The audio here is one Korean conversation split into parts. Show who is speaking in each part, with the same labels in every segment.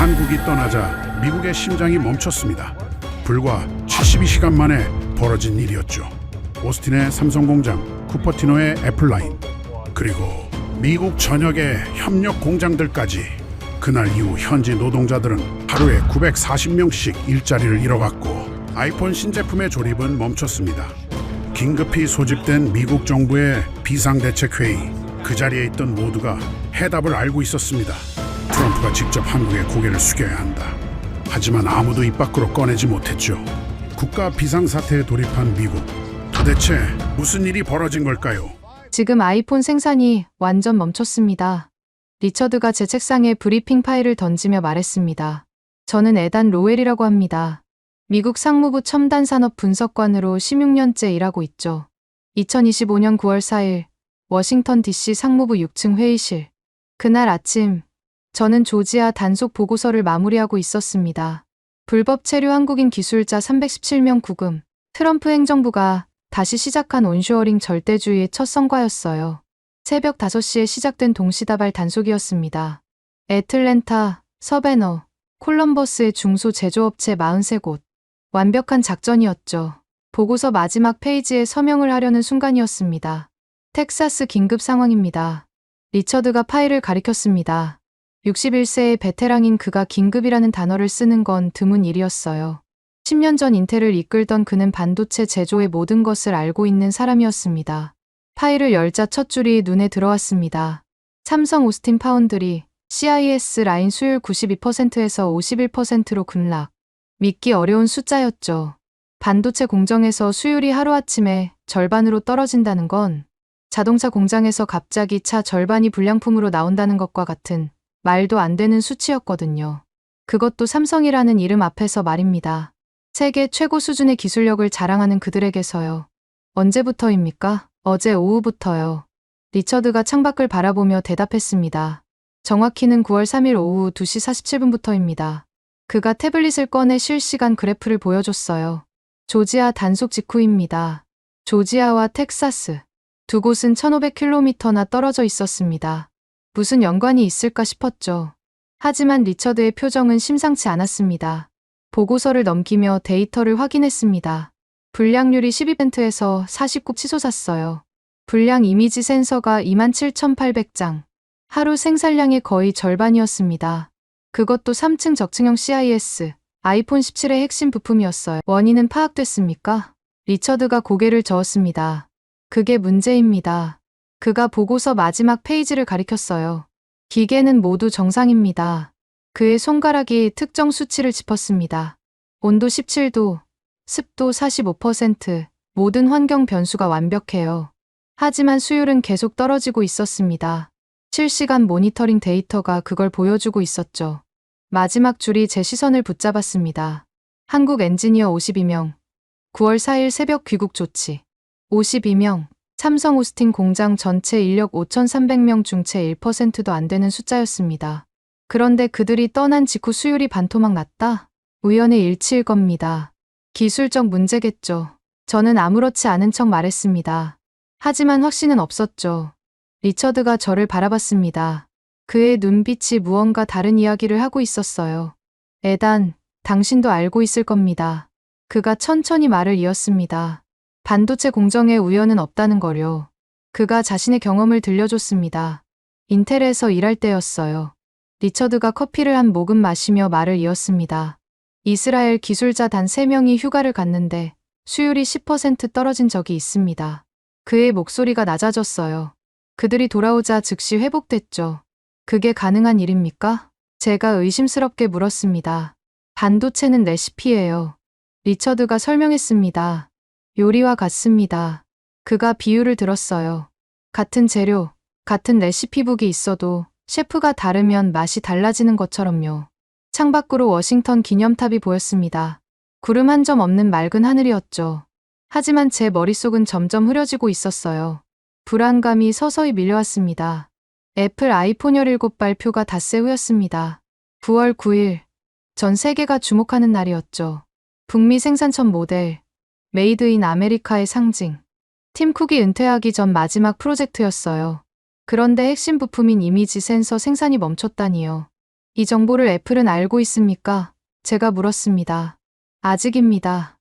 Speaker 1: 한국이 떠나자 미국의 심장이 멈췄습니다. 불과 72시간 만에 벌어진 일이었죠. 오스틴의 삼성공장, 쿠퍼티노의 애플라인, 그리고 미국 전역의 협력 공장들까지. 그날 이후 현지 노동자들은 하루에 940명씩 일자리를 잃어갔고 아이폰 신제품의 조립은 멈췄습니다. 긴급히 소집된 미국 정부의 비상대책회의, 그 자리에 있던 모두가 해답을 알고 있었습니다. 트럼프가 직접 한국에 고개를 숙여야 한다. 하지만 아무도 입 밖으로 꺼내지 못했죠. 국가 비상사태에 돌입한 미국. 도대체 무슨 일이 벌어진 걸까요?
Speaker 2: 지금 아이폰 생산이 완전 멈췄습니다. 리처드가 제 책상에 브리핑 파일을 던지며 말했습니다. 저는 에단 로웰이라고 합니다. 미국 상무부 첨단산업 분석관으로 16년째 일하고 있죠. 2025년 9월 4일 워싱턴 DC 상무부 6층 회의실. 그날 아침 저는 조지아 단속 보고서를 마무리하고 있었습니다. 불법 체류 한국인 기술자 317명 구금. 트럼프 행정부가 다시 시작한 온쇼어링 절대주의의 첫 성과였어요. 새벽 5시에 시작된 동시다발 단속이었습니다. 애틀랜타, 서베너, 콜럼버스의 중소제조업체 43곳. 완벽한 작전이었죠. 보고서 마지막 페이지에 서명을 하려는 순간이었습니다. 텍사스 긴급 상황입니다. 리처드가 파일을 가리켰습니다. 61세의 베테랑인 그가 긴급이라는 단어를 쓰는 건 드문 일이었어요. 10년 전 인텔을 이끌던 그는 반도체 제조의 모든 것을 알고 있는 사람이었습니다. 파일을 열자 첫 줄이 눈에 들어왔습니다. 삼성 오스틴 파운드리, CIS 라인 수율 92%에서 51%로 급락. 믿기 어려운 숫자였죠. 반도체 공정에서 수율이 하루아침에 절반으로 떨어진다는 건 자동차 공장에서 갑자기 차 절반이 불량품으로 나온다는 것과 같은 말도 안 되는 수치였거든요. 그것도 삼성이라는 이름 앞에서 말입니다. 세계 최고 수준의 기술력을 자랑하는 그들에게서요. 언제부터입니까? 어제 오후부터요. 리처드가 창밖을 바라보며 대답했습니다. 정확히는 9월 3일 오후 2시 47분부터입니다. 그가 태블릿을 꺼내 실시간 그래프를 보여줬어요. 조지아 단속 직후입니다. 조지아와 텍사스. 두 곳은 1500km나 떨어져 있었습니다. 무슨 연관이 있을까 싶었죠. 하지만 리처드의 표정은 심상치 않았습니다. 보고서를 넘기며 데이터를 확인했습니다. 불량률이 12%에서 49 치솟았어요. 불량 이미지 센서가 27,800장. 하루 생산량의 거의 절반이었습니다. 그것도 3층 적층형 CIS, 아이폰 17의 핵심 부품이었어요. 원인은 파악됐습니까? 리처드가 고개를 저었습니다. 그게 문제입니다. 그가 보고서 마지막 페이지를 가리켰어요. 기계는 모두 정상입니다. 그의 손가락이 특정 수치를 짚었습니다. 온도 17도, 습도 45%, 모든 환경 변수가 완벽해요. 하지만 수율은 계속 떨어지고 있었습니다. 실시간 모니터링 데이터가 그걸 보여주고 있었죠. 마지막 줄이 제 시선을 붙잡았습니다. 한국 엔지니어 52명, 9월 4일 새벽 귀국 조치. 52명, 삼성 오스틴 공장 전체 인력 5,300명 중 채 1%도 안 되는 숫자였습니다. 그런데 그들이 떠난 직후 수율이 반토막 났다? 우연의 일치일 겁니다. 기술적 문제겠죠. 저는 아무렇지 않은 척 말했습니다. 하지만 확신은 없었죠. 리처드가 저를 바라봤습니다. 그의 눈빛이 무언가 다른 이야기를 하고 있었어요. 에단, 당신도 알고 있을 겁니다. 그가 천천히 말을 이었습니다. 반도체 공정에 우연은 없다는 거요. 그가 자신의 경험을 들려줬습니다. 인텔에서 일할 때였어요. 리처드가 커피를 한 모금 마시며 말을 이었습니다. 이스라엘 기술자 단 3명이 휴가를 갔는데 수율이 10% 떨어진 적이 있습니다. 그의 목소리가 낮아졌어요. 그들이 돌아오자 즉시 회복됐죠. 그게 가능한 일입니까? 제가 의심스럽게 물었습니다. 반도체는 레시피예요. 리처드가 설명했습니다. 요리와 같습니다. 그가 비유를 들었어요. 같은 재료, 같은 레시피북이 있어도 셰프가 다르면 맛이 달라지는 것처럼요. 창밖으로 워싱턴 기념탑이 보였습니다. 구름 한 점 없는 맑은 하늘이었죠. 하지만 제 머릿속은 점점 흐려지고 있었어요. 불안감이 서서히 밀려왔습니다. 애플 아이폰 17 발표가 닷새 후였습니다. 9월 9일, 전 세계가 주목하는 날이었죠. 북미 생산 첫 모델, 메이드 인 아메리카의 상징. 팀 쿡이 은퇴하기 전 마지막 프로젝트였어요. 그런데 핵심 부품인 이미지 센서 생산이 멈췄다니요. 이 정보를 애플은 알고 있습니까? 제가 물었습니다. 아직입니다.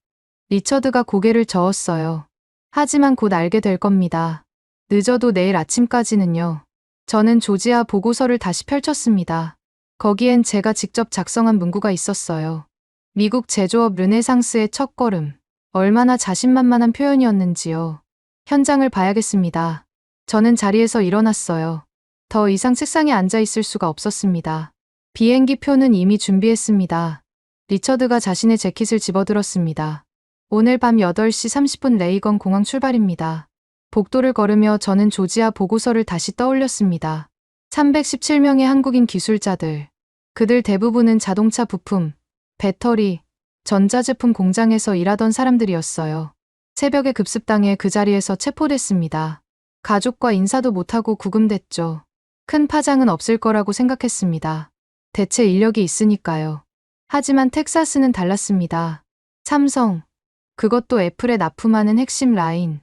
Speaker 2: 리처드가 고개를 저었어요. 하지만 곧 알게 될 겁니다. 늦어도 내일 아침까지는요. 저는 조지아 보고서를 다시 펼쳤습니다. 거기엔 제가 직접 작성한 문구가 있었어요. 미국 제조업 르네상스의 첫걸음. 얼마나 자신만만한 표현이었는지요. 현장을 봐야겠습니다. 저는 자리에서 일어났어요. 더 이상 책상에 앉아 있을 수가 없었습니다. 비행기 표는 이미 준비했습니다. 리처드가 자신의 재킷을 집어들었습니다. 오늘 밤 8시 30분 레이건 공항 출발입니다. 복도를 걸으며 저는 조지아 보고서를 다시 떠올렸습니다. 317명의 한국인 기술자들. 그들 대부분은 자동차 부품, 배터리, 전자제품 공장에서 일하던 사람들이었어요. 새벽에 급습당해 그 자리에서 체포됐습니다. 가족과 인사도 못하고 구금됐죠. 큰 파장은 없을 거라고 생각했습니다. 대체 인력이 있으니까요. 하지만 텍사스는 달랐습니다. 삼성, 그것도 애플에 납품하는 핵심 라인.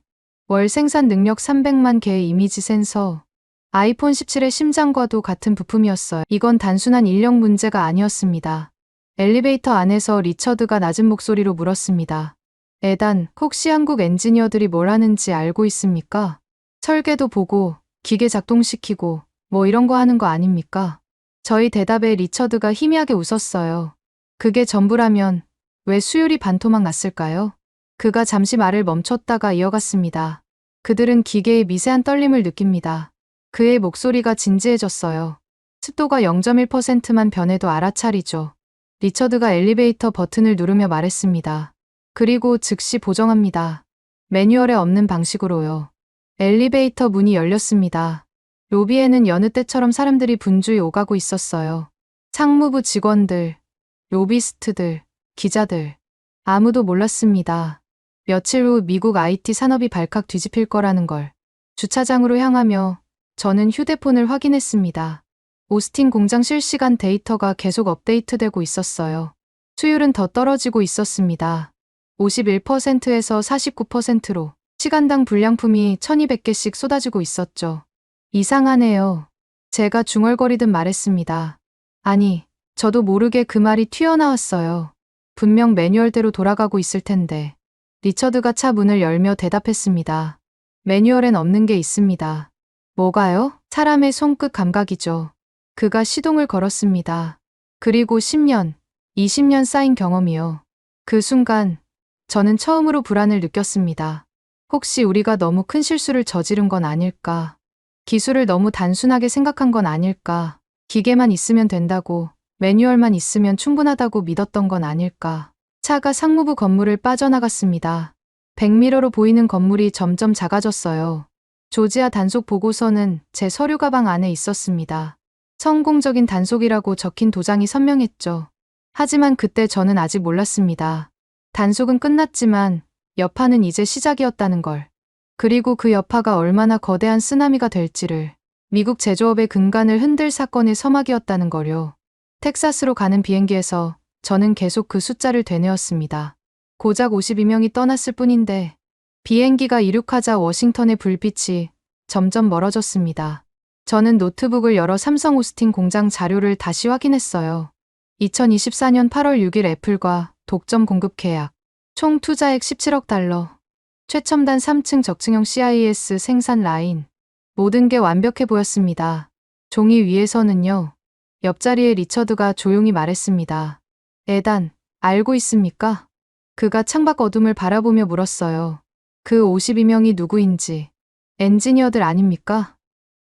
Speaker 2: 월 생산 능력 300만 개의 이미지 센서. 아이폰 17의 심장과도 같은 부품이었어요. 이건 단순한 인력 문제가 아니었습니다. 엘리베이터 안에서 리처드가 낮은 목소리로 물었습니다. 에단, 혹시 한국 엔지니어들이 뭘 하는지 알고 있습니까? 설계도 보고, 기계 작동시키고, 뭐 이런 거 하는 거 아닙니까? 저희 대답에 리처드가 희미하게 웃었어요. 그게 전부라면 왜 수율이 반토막 났을까요? 그가 잠시 말을 멈췄다가 이어갔습니다. 그들은 기계의 미세한 떨림을 느낍니다. 그의 목소리가 진지해졌어요. 습도가 0.1%만 변해도 알아차리죠. 리처드가 엘리베이터 버튼을 누르며 말했습니다. 그리고 즉시 보정합니다. 매뉴얼에 없는 방식으로요. 엘리베이터 문이 열렸습니다. 로비에는 여느 때처럼 사람들이 분주히 오가고 있었어요. 상무부 직원들, 로비스트들, 기자들. 아무도 몰랐습니다. 며칠 후 미국 IT 산업이 발칵 뒤집힐 거라는 걸. 주차장으로 향하며 저는 휴대폰을 확인했습니다. 오스틴 공장 실시간 데이터가 계속 업데이트되고 있었어요. 수율은 더 떨어지고 있었습니다. 51%에서 49%로 시간당 불량품이 1200개씩 쏟아지고 있었죠. 이상하네요. 제가 중얼거리듯 말했습니다. 아니, 저도 모르게 그 말이 튀어나왔어요. 분명 매뉴얼대로 돌아가고 있을 텐데. 리처드가 차 문을 열며 대답했습니다. 매뉴얼엔 없는 게 있습니다. 뭐가요? 사람의 손끝 감각이죠. 그가 시동을 걸었습니다. 그리고 10년, 20년 쌓인 경험이요. 그 순간 저는 처음으로 불안을 느꼈습니다. 혹시 우리가 너무 큰 실수를 저지른 건 아닐까? 기술을 너무 단순하게 생각한 건 아닐까? 기계만 있으면 된다고, 매뉴얼만 있으면 충분하다고 믿었던 건 아닐까? 차가 상무부 건물을 빠져나갔습니다. 백미러로 보이는 건물이 점점 작아졌어요. 조지아 단속 보고서는 제 서류 가방 안에 있었습니다. 성공적인 단속이라고 적힌 도장이 선명했죠. 하지만 그때 저는 아직 몰랐습니다. 단속은 끝났지만 여파는 이제 시작이었다는 걸. 그리고 그 여파가 얼마나 거대한 쓰나미가 될지를. 미국 제조업의 근간을 흔들 사건의 서막이었다는 거요. 텍사스로 가는 비행기에서 저는 계속 그 숫자를 되뇌었습니다. 고작 52명이 떠났을 뿐인데 비행기가 이륙하자 워싱턴의 불빛이 점점 멀어졌습니다. 저는 노트북을 열어 삼성 오스틴 공장 자료를 다시 확인했어요. 2024년 8월 6일 애플과 독점 공급 계약. 총 투자액 17억 달러. 최첨단 3층 적층형 CIS 생산 라인. 모든 게 완벽해 보였습니다. 종이 위에서는요. 옆자리에 리처드가 조용히 말했습니다. 에단, 알고 있습니까? 그가 창밖 어둠을 바라보며 물었어요. 그 52명이 누구인지. 엔지니어들 아닙니까?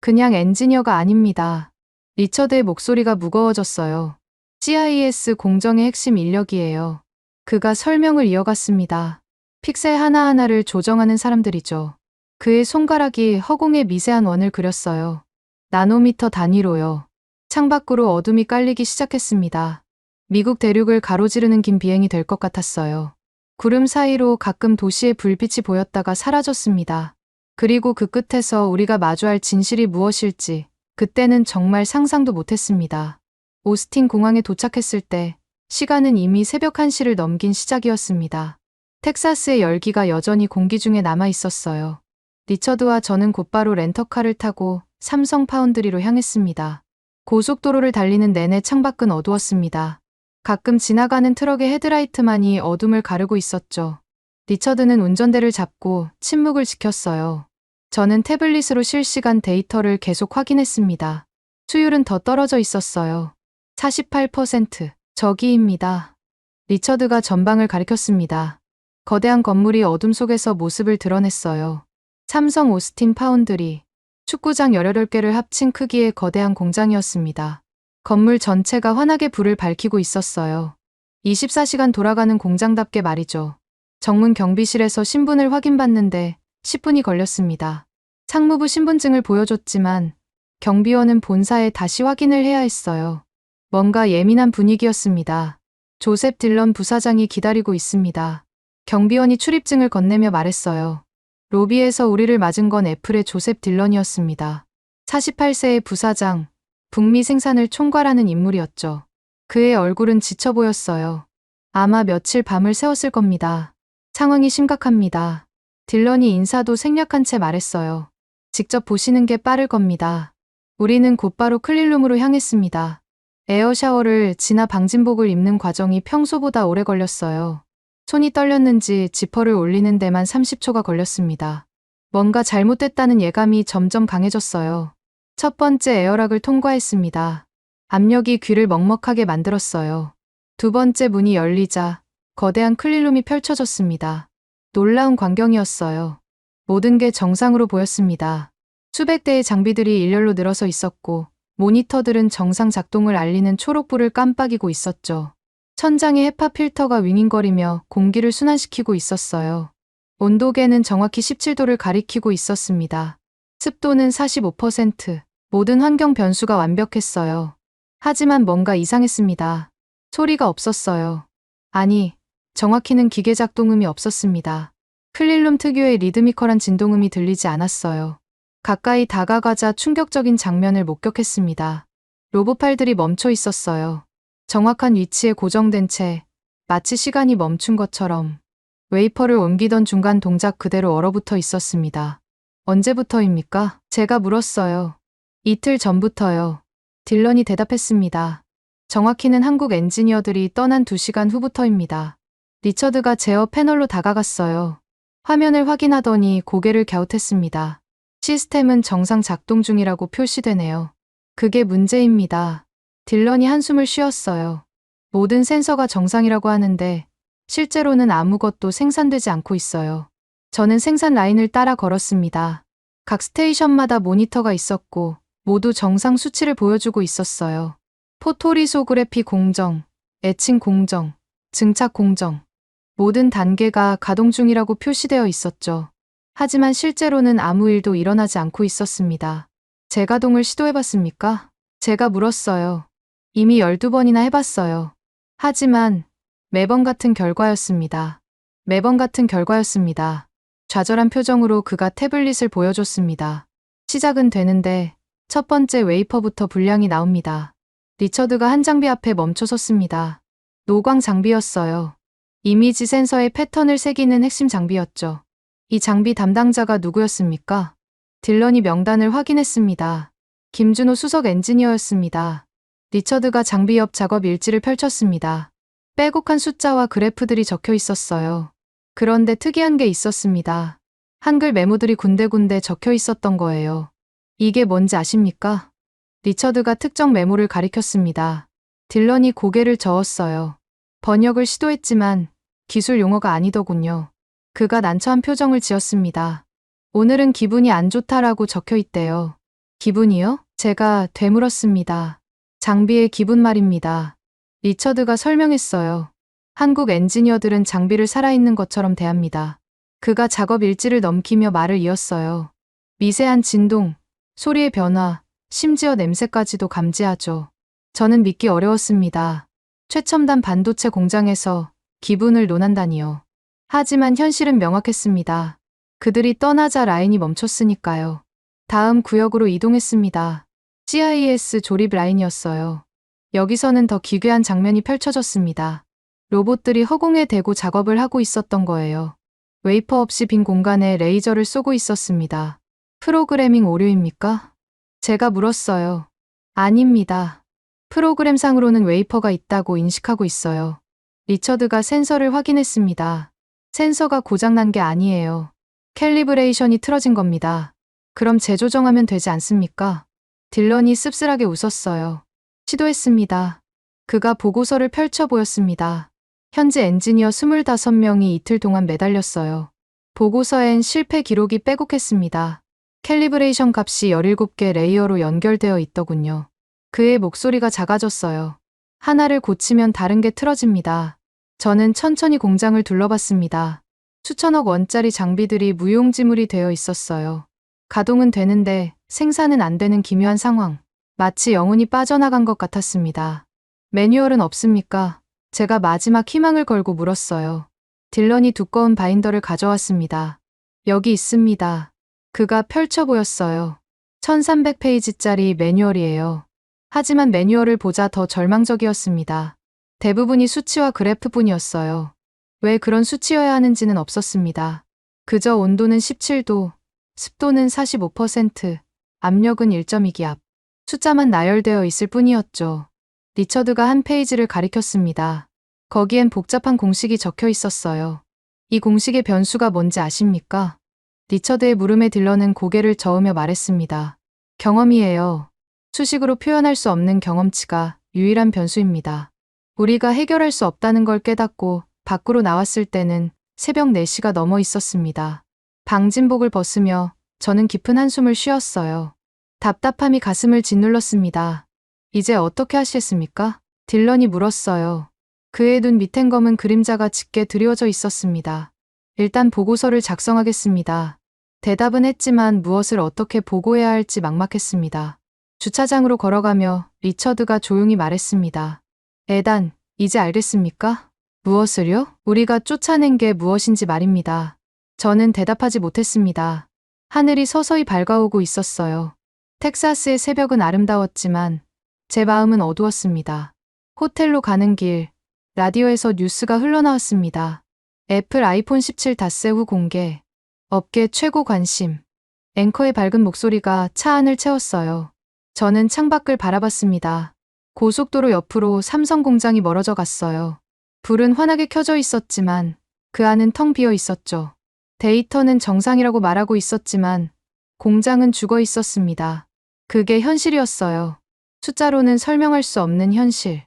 Speaker 2: 그냥 엔지니어가 아닙니다. 리처드의 목소리가 무거워졌어요. CIS 공정의 핵심 인력이에요. 그가 설명을 이어갔습니다. 픽셀 하나하나를 조정하는 사람들이죠. 그의 손가락이 허공에 미세한 원을 그렸어요. 나노미터 단위로요. 창밖으로 어둠이 깔리기 시작했습니다. 미국 대륙을 가로지르는 긴 비행이 될 것 같았어요. 구름 사이로 가끔 도시의 불빛이 보였다가 사라졌습니다. 그리고 그 끝에서 우리가 마주할 진실이 무엇일지 그때는 정말 상상도 못했습니다. 오스틴 공항에 도착했을 때 시간은 이미 새벽 1시를 넘긴 시작이었습니다. 텍사스의 열기가 여전히 공기 중에 남아 있었어요. 리처드와 저는 곧바로 렌터카를 타고 삼성 파운드리로 향했습니다. 고속도로를 달리는 내내 창밖은 어두웠습니다. 가끔 지나가는 트럭의 헤드라이트만이 어둠을 가르고 있었죠. 리처드는 운전대를 잡고 침묵을 지켰어요. 저는 태블릿으로 실시간 데이터를 계속 확인했습니다. 수율은 더 떨어져 있었어요. 48%. 저기입니다. 리처드가 전방을 가리켰습니다. 거대한 건물이 어둠 속에서 모습을 드러냈어요. 삼성 오스틴 파운드리. 축구장 18개를 합친 크기의 거대한 공장이었습니다. 건물 전체가 환하게 불을 밝히고 있었어요. 24시간 돌아가는 공장답게 말이죠. 정문 경비실에서 신분을 확인받는데 10분이 걸렸습니다. 상무부 신분증을 보여줬지만 경비원은 본사에 다시 확인을 해야 했어요. 뭔가 예민한 분위기였습니다. 조셉 딜런 부사장이 기다리고 있습니다. 경비원이 출입증을 건네며 말했어요. 로비에서 우리를 맞은 건 애플의 조셉 딜런이었습니다. 48세의 부사장, 북미 생산을 총괄하는 인물이었죠. 그의 얼굴은 지쳐 보였어요. 아마 며칠 밤을 새웠을 겁니다. 상황이 심각합니다. 딜런이 인사도 생략한 채 말했어요. 직접 보시는 게 빠를 겁니다. 우리는 곧바로 클린룸으로 향했습니다. 에어샤워를 지나 방진복을 입는 과정이 평소보다 오래 걸렸어요. 손이 떨렸는지 지퍼를 올리는 데만 30초가 걸렸습니다. 뭔가 잘못됐다는 예감이 점점 강해졌어요. 첫 번째 에어락을 통과했습니다. 압력이 귀를 먹먹하게 만들었어요. 두 번째 문이 열리자 거대한 클린룸이 펼쳐졌습니다. 놀라운 광경이었어요. 모든 게 정상으로 보였습니다. 수백 대의 장비들이 일렬로 늘어서 있었고 모니터들은 정상 작동을 알리는 초록불을 깜빡이고 있었죠. 천장에 헤파 필터가 윙윙거리며 공기를 순환시키고 있었어요. 온도계는 정확히 17도를 가리키고 있었습니다. 습도는 45%. 모든 환경 변수가 완벽했어요. 하지만 뭔가 이상했습니다. 소리가 없었어요. 아니, 정확히는 기계 작동음이 없었습니다. 클린룸 특유의 리드미컬한 진동음이 들리지 않았어요. 가까이 다가가자 충격적인 장면을 목격했습니다. 로봇팔들이 멈춰 있었어요. 정확한 위치에 고정된 채 마치 시간이 멈춘 것처럼 웨이퍼를 옮기던 중간 동작 그대로 얼어붙어 있었습니다. 언제부터입니까? 제가 물었어요. 이틀 전부터요. 딜런이 대답했습니다. 정확히는 한국 엔지니어들이 떠난 2시간 후부터입니다. 리처드가 제어 패널로 다가갔어요. 화면을 확인하더니 고개를 갸웃했습니다. 시스템은 정상 작동 중이라고 표시되네요. 그게 문제입니다. 딜런이 한숨을 쉬었어요. 모든 센서가 정상이라고 하는데 실제로는 아무것도 생산되지 않고 있어요. 저는 생산 라인을 따라 걸었습니다. 각 스테이션마다 모니터가 있었고 모두 정상 수치를 보여주고 있었어요. 포토리소그래피 공정, 에칭 공정, 증착 공정. 모든 단계가 가동 중이라고 표시되어 있었죠. 하지만 실제로는 아무 일도 일어나지 않고 있었습니다. 재가동을 시도해봤습니까? 제가 물었어요. 이미 12번이나 해봤어요. 하지만 매번 같은 결과였습니다. 매번 같은 결과였습니다. 좌절한 표정으로 그가 태블릿을 보여줬습니다. 시작은 되는데 첫 번째 웨이퍼부터 불량이 나옵니다. 리처드가 한 장비 앞에 멈춰섰습니다. 노광 장비였어요. 이미지 센서에 패턴을 새기는 핵심 장비였죠. 이 장비 담당자가 누구였습니까? 딜런이 명단을 확인했습니다. 김준호 수석 엔지니어였습니다. 리처드가 장비 옆 작업 일지를 펼쳤습니다. 빼곡한 숫자와 그래프들이 적혀 있었어요. 그런데 특이한 게 있었습니다. 한글 메모들이 군데군데 적혀 있었던 거예요. 이게 뭔지 아십니까? 리처드가 특정 메모를 가리켰습니다. 딜런이 고개를 저었어요. 번역을 시도했지만 기술 용어가 아니더군요. 그가 난처한 표정을 지었습니다. 오늘은 기분이 안 좋다라고 적혀 있대요. 기분이요? 제가 되물었습니다. 장비의 기분 말입니다. 리처드가 설명했어요. 한국 엔지니어들은 장비를 살아있는 것처럼 대합니다. 그가 작업 일지를 넘기며 말을 이었어요. 미세한 진동, 소리의 변화, 심지어 냄새까지도 감지하죠. 저는 믿기 어려웠습니다. 최첨단 반도체 공장에서 기분을 논한다니요. 하지만 현실은 명확했습니다. 그들이 떠나자 라인이 멈췄으니까요. 다음 구역으로 이동했습니다. CIS 조립 라인이었어요. 여기서는 더 기괴한 장면이 펼쳐졌습니다. 로봇들이 허공에 대고 작업을 하고 있었던 거예요. 웨이퍼 없이 빈 공간에 레이저를 쏘고 있었습니다. 프로그래밍 오류입니까? 제가 물었어요. 아닙니다. 프로그램상으로는 웨이퍼가 있다고 인식하고 있어요. 리처드가 센서를 확인했습니다. 센서가 고장난 게 아니에요. 캘리브레이션이 틀어진 겁니다. 그럼 재조정하면 되지 않습니까? 딜런이 씁쓸하게 웃었어요. 시도했습니다. 그가 보고서를 펼쳐 보였습니다. 현재 엔지니어 25명이 이틀 동안 매달렸어요. 보고서엔 실패 기록이 빼곡했습니다. 캘리브레이션 값이 17개 레이어로 연결되어 있더군요. 그의 목소리가 작아졌어요. 하나를 고치면 다른 게 틀어집니다. 저는 천천히 공장을 둘러봤습니다. 수천억 원짜리 장비들이 무용지물이 되어 있었어요. 가동은 되는데 생산은 안 되는 기묘한 상황. 마치 영혼이 빠져나간 것 같았습니다. 매뉴얼은 없습니까? 제가 마지막 희망을 걸고 물었어요. 딜런이 두꺼운 바인더를 가져왔습니다. 여기 있습니다. 그가 펼쳐 보였어요. 1300페이지짜리 매뉴얼이에요. 하지만 매뉴얼을 보자 더 절망적이었습니다. 대부분이 수치와 그래프뿐이었어요. 왜 그런 수치여야 하는지는 없었습니다. 그저 온도는 17도, 습도는 45%, 압력은 1.2기압. 숫자만 나열되어 있을 뿐이었죠. 리처드가 한 페이지를 가리켰습니다. 거기엔 복잡한 공식이 적혀 있었어요. 이 공식의 변수가 뭔지 아십니까? 리처드의 물음에 딜런은 고개를 저으며 말했습니다. 경험이에요. 수식으로 표현할 수 없는 경험치가 유일한 변수입니다. 우리가 해결할 수 없다는 걸 깨닫고 밖으로 나왔을 때는 새벽 4시가 넘어 있었습니다. 방진복을 벗으며 저는 깊은 한숨을 쉬었어요. 답답함이 가슴을 짓눌렀습니다. 이제 어떻게 하시겠습니까? 딜런이 물었어요. 그의 눈 밑엔 검은 그림자가 짙게 드리워져 있었습니다. 일단 보고서를 작성하겠습니다. 대답은 했지만 무엇을 어떻게 보고해야 할지 막막했습니다. 주차장으로 걸어가며 리처드가 조용히 말했습니다. 에단, 이제 알겠습니까? 무엇을요? 우리가 쫓아낸 게 무엇인지 말입니다. 저는 대답하지 못했습니다. 하늘이 서서히 밝아오고 있었어요. 텍사스의 새벽은 아름다웠지만 제 마음은 어두웠습니다. 호텔로 가는 길, 라디오에서 뉴스가 흘러나왔습니다. 애플 아이폰 17 닷새 후 공개, 업계 최고 관심. 앵커의 밝은 목소리가 차 안을 채웠어요. 저는 창밖을 바라봤습니다. 고속도로 옆으로 삼성 공장이 멀어져 갔어요. 불은 환하게 켜져 있었지만 그 안은 텅 비어 있었죠. 데이터는 정상이라고 말하고 있었지만 공장은 죽어 있었습니다. 그게 현실이었어요. 숫자로는 설명할 수 없는 현실.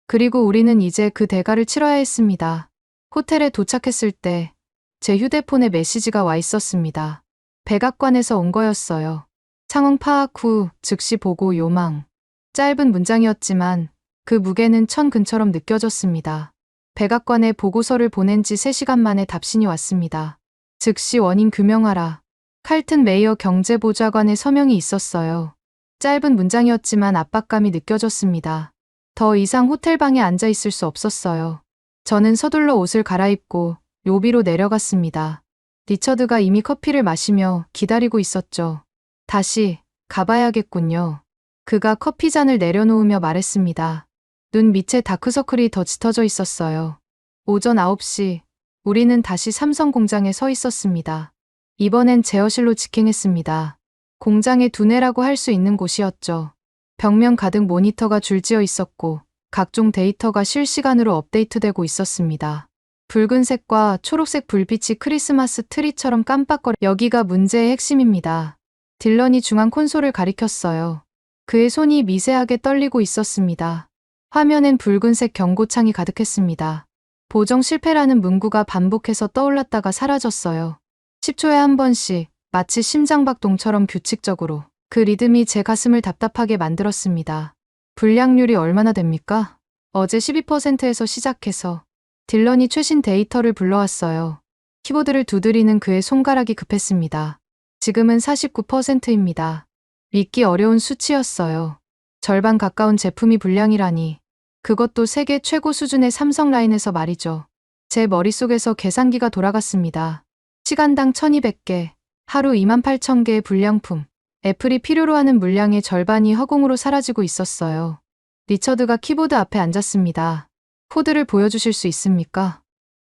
Speaker 2: 그리고 우리는 이제 그 대가를 치러야 했습니다. 호텔에 도착했을 때 제 휴대폰에 메시지가 와 있었습니다. 백악관에서 온 거였어요. 상황 파악 후 즉시 보고 요망. 짧은 문장이었지만 그 무게는 천근처럼 느껴졌습니다. 백악관에 보고서를 보낸 지 3시간 만에 답신이 왔습니다. 즉시 원인 규명하라. 칼튼 메이어 경제보좌관의 서명이 있었어요. 짧은 문장이었지만 압박감이 느껴졌습니다. 더 이상 호텔방에 앉아 있을 수 없었어요. 저는 서둘러 옷을 갈아입고 로비로 내려갔습니다. 리처드가 이미 커피를 마시며 기다리고 있었죠. 다시 가봐야겠군요. 그가 커피잔을 내려놓으며 말했습니다. 눈 밑에 다크서클이 더 짙어져 있었어요. 오전 9시, 우리는 다시 삼성 공장에 서 있었습니다. 이번엔 제어실로 직행했습니다. 공장의 두뇌라고 할 수 있는 곳이었죠. 벽면 가득 모니터가 줄지어 있었고 각종 데이터가 실시간으로 업데이트되고 있었습니다. 붉은색과 초록색 불빛이 크리스마스 트리처럼 깜빡거려. 여기가 문제의 핵심입니다. 딜런이 중앙 콘솔을 가리켰어요. 그의 손이 미세하게 떨리고 있었습니다. 화면엔 붉은색 경고창이 가득했습니다. 보정 실패라는 문구가 반복해서 떠올랐다가 사라졌어요. 10초에 한 번씩 마치 심장박동처럼 규칙적으로. 그 리듬이 제 가슴을 답답하게 만들었습니다. 불량률이 얼마나 됩니까? 어제 12%에서 시작해서 딜런이 최신 데이터를 불러왔어요. 키보드를 두드리는 그의 손가락이 급했습니다. 지금은 49%입니다. 믿기 어려운 수치였어요. 절반 가까운 제품이 불량이라니. 그것도 세계 최고 수준의 삼성 라인에서 말이죠. 제 머릿속에서 계산기가 돌아갔습니다. 시간당 1200개, 하루 28,000개의 불량품. 애플이 필요로 하는 물량의 절반이 허공으로 사라지고 있었어요. 리처드가 키보드 앞에 앉았습니다. 코드를 보여주실 수 있습니까?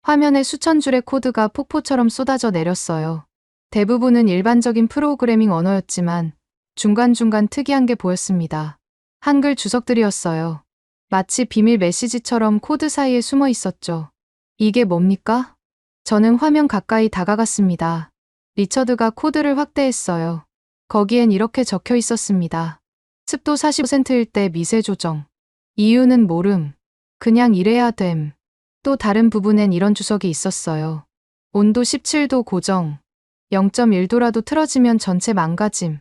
Speaker 2: 화면에 수천 줄의 코드가 폭포처럼 쏟아져 내렸어요. 대부분은 일반적인 프로그래밍 언어였지만 중간중간 특이한 게 보였습니다. 한글 주석들이었어요. 마치 비밀 메시지처럼 코드 사이에 숨어 있었죠. 이게 뭡니까? 저는 화면 가까이 다가갔습니다. 리처드가 코드를 확대했어요. 거기엔 이렇게 적혀 있었습니다. 습도 40%일 때 미세 조정. 이유는 모름. 그냥 이래야 됨. 또 다른 부분엔 이런 주석이 있었어요. 온도 17도 고정. 0.1도라도 틀어지면 전체 망가짐.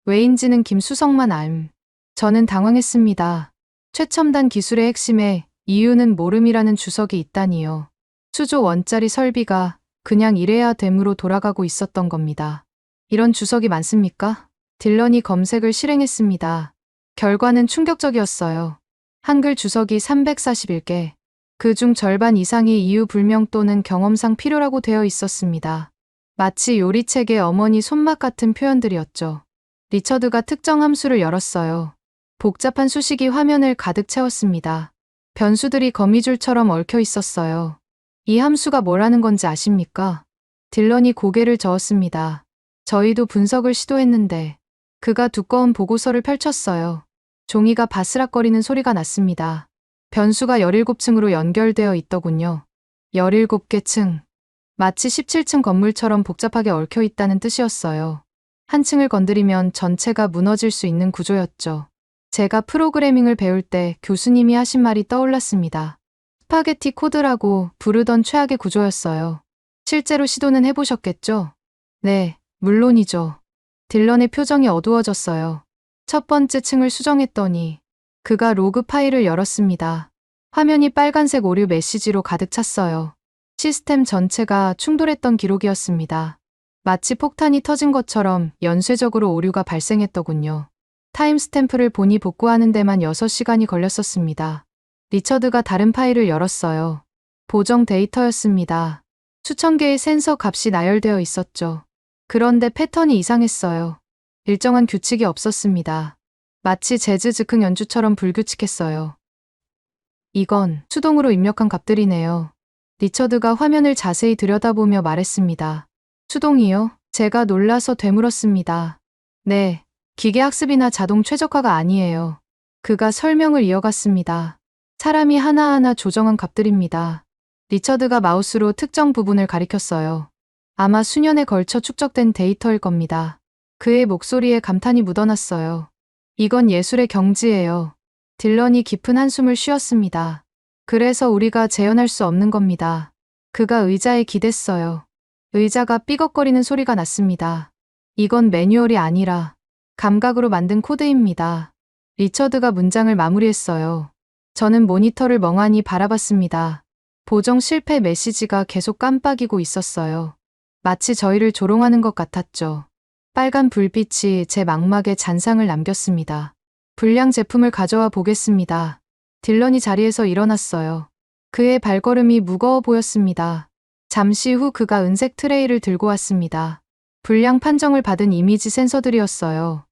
Speaker 2: 왜인지는 김수성만 알. 저는 당황했습니다. 최첨단 기술의 핵심에 이유는 모름이라는 주석이 있다니요. 수조 원짜리 설비가 그냥 이래야 됨으로 돌아가고 있었던 겁니다. 이런 주석이 많습니까? 딜런이 검색을 실행했습니다. 결과는 충격적이었어요. 한글 주석이 341개. 그중 절반 이상이 이유 불명 또는 경험상 필요라고 되어 있었습니다. 마치 요리책의 어머니 손맛 같은 표현들이었죠. 리처드가 특정 함수를 열었어요. 복잡한 수식이 화면을 가득 채웠습니다. 변수들이 거미줄처럼 얽혀 있었어요. 이 함수가 뭐라는 건지 아십니까? 딜런이 고개를 저었습니다. 저희도 분석을 시도했는데 그가 두꺼운 보고서를 펼쳤어요. 종이가 바스락거리는 소리가 났습니다. 변수가 17층으로 연결되어 있더군요. 17개 층. 마치 17층 건물처럼 복잡하게 얽혀 있다는 뜻이었어요. 한 층을 건드리면 전체가 무너질 수 있는 구조였죠. 제가 프로그래밍을 배울 때 교수님이 하신 말이 떠올랐습니다. 스파게티 코드라고 부르던 최악의 구조였어요. 실제로 시도는 해보셨겠죠? 네, 물론이죠. 딜런의 표정이 어두워졌어요. 첫 번째 층을 수정했더니 그가 로그 파일을 열었습니다. 화면이 빨간색 오류 메시지로 가득 찼어요. 시스템 전체가 충돌했던 기록이었습니다. 마치 폭탄이 터진 것처럼 연쇄적으로 오류가 발생했더군요. 타임스탬프를 보니 복구하는 데만 6시간이 걸렸었습니다. 리처드가 다른 파일을 열었어요. 보정 데이터였습니다. 수천 개의 센서 값이 나열되어 있었죠. 그런데 패턴이 이상했어요. 일정한 규칙이 없었습니다. 마치 재즈 즉흥 연주처럼 불규칙했어요. 이건 수동으로 입력한 값들이네요. 리처드가 화면을 자세히 들여다보며 말했습니다. 수동이요? 제가 놀라서 되물었습니다. 네, 기계학습이나 자동 최적화가 아니에요. 그가 설명을 이어갔습니다. 사람이 하나하나 조정한 값들입니다. 리처드가 마우스로 특정 부분을 가리켰어요. 아마 수년에 걸쳐 축적된 데이터일 겁니다. 그의 목소리에 감탄이 묻어났어요. 이건 예술의 경지예요. 딜런이 깊은 한숨을 쉬었습니다. 그래서 우리가 재현할 수 없는 겁니다. 그가 의자에 기댔어요. 의자가 삐걱거리는 소리가 났습니다. 이건 매뉴얼이 아니라 감각으로 만든 코드입니다. 리처드가 문장을 마무리했어요. 저는 모니터를 멍하니 바라봤습니다. 보정 실패 메시지가 계속 깜빡이고 있었어요. 마치 저희를 조롱하는 것 같았죠. 빨간 불빛이 제 망막에 잔상을 남겼습니다. 불량 제품을 가져와 보겠습니다. 딜런이 자리에서 일어났어요. 그의 발걸음이 무거워 보였습니다. 잠시 후 그가 은색 트레이를 들고 왔습니다. 불량 판정을 받은 이미지 센서들이었어요.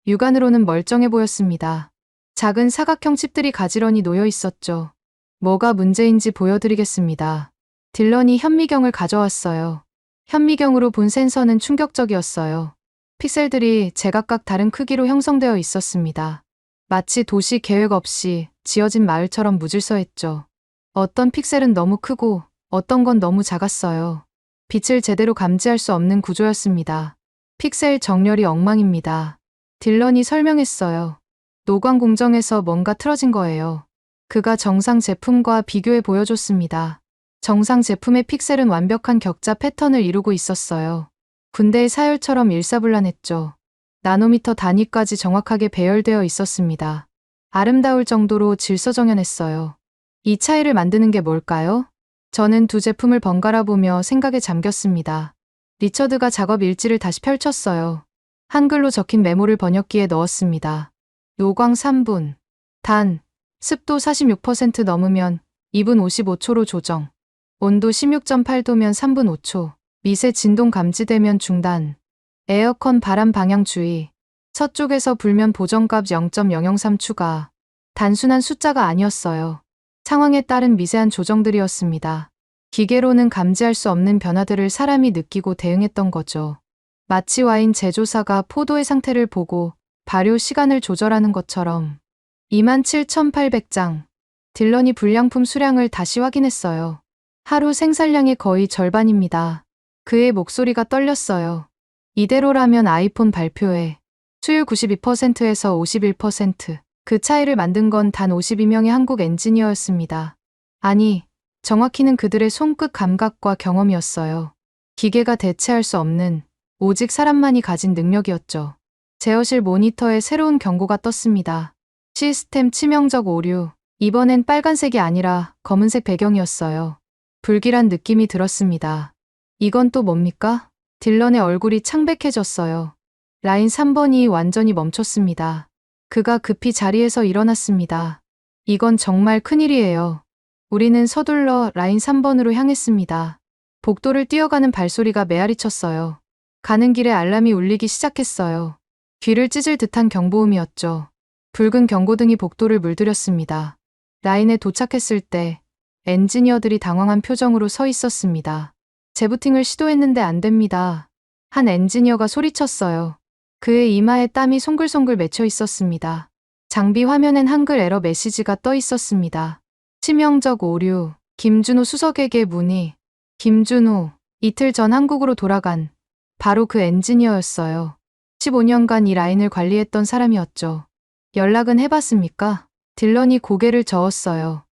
Speaker 2: 육안으로는 멀쩡해 보였습니다. 작은 사각형 칩들이 가지런히 놓여 있었죠. 뭐가 문제인지 보여드리겠습니다. 딜런이 현미경을 가져왔어요. 현미경으로 본 센서는 충격적이었어요. 픽셀들이 제각각 다른 크기로 형성되어 있었습니다. 마치 도시 계획 없이 지어진 마을처럼 무질서했죠. 어떤 픽셀은 너무 크고 어떤 건 너무 작았어요. 빛을 제대로 감지할 수 없는 구조였습니다. 픽셀 정렬이 엉망입니다. 딜런이 설명했어요. 노광 공정에서 뭔가 틀어진 거예요. 그가 정상 제품과 비교해 보여줬습니다. 정상 제품의 픽셀은 완벽한 격자 패턴을 이루고 있었어요. 군대의 사열처럼 일사불란했죠. 나노미터 단위까지 정확하게 배열되어 있었습니다. 아름다울 정도로 질서정연했어요. 이 차이를 만드는 게 뭘까요? 저는 두 제품을 번갈아 보며 생각에 잠겼습니다. 리처드가 작업 일지를 다시 펼쳤어요. 한글로 적힌 메모를 번역기에 넣었습니다. 노광 3분. 단, 습도 46% 넘으면 2분 55초로 조정. 온도 16.8도면 3분 5초. 미세 진동 감지되면 중단. 에어컨 바람 방향 주의. 서쪽에서 불면 보정값 0.003 추가. 단순한 숫자가 아니었어요. 상황에 따른 미세한 조정들이었습니다. 기계로는 감지할 수 없는 변화들을 사람이 느끼고 대응했던 거죠. 마치 와인 제조사가 포도의 상태를 보고 발효 시간을 조절하는 것처럼. 27,800장. 딜런이 불량품 수량을 다시 확인했어요. 하루 생산량의 거의 절반입니다. 그의 목소리가 떨렸어요. 이대로라면 아이폰 발표회 수율 92%에서 51%. 그 차이를 만든 건 단 52명의 한국 엔지니어였습니다. 아니, 정확히는 그들의 손끝 감각과 경험이었어요. 기계가 대체할 수 없는 오직 사람만이 가진 능력이었죠. 제어실 모니터에 새로운 경고가 떴습니다. 시스템 치명적 오류. 이번엔 빨간색이 아니라 검은색 배경이었어요. 불길한 느낌이 들었습니다. 이건 또 뭡니까? 딜런의 얼굴이 창백해졌어요. 라인 3번이 완전히 멈췄습니다. 그가 급히 자리에서 일어났습니다. 이건 정말 큰일이에요. 우리는 서둘러 라인 3번으로 향했습니다. 복도를 뛰어가는 발소리가 메아리쳤어요. 가는 길에 알람이 울리기 시작했어요. 귀를 찢을 듯한 경보음이었죠. 붉은 경고등이 복도를 물들였습니다. 라인에 도착했을 때 엔지니어들이 당황한 표정으로 서 있었습니다. 재부팅을 시도했는데 안 됩니다. 한 엔지니어가 소리쳤어요. 그의 이마에 땀이 송글송글 맺혀 있었습니다. 장비 화면엔 한글 에러 메시지가 떠 있었습니다. 치명적 오류. 김준호 수석에게 문의. 김준호. 이틀 전 한국으로 돌아간 바로 그 엔지니어였어요. 15년간 이 라인을 관리했던 사람이었죠. 연락은 해봤습니까? 딜런이 고개를 저었어요.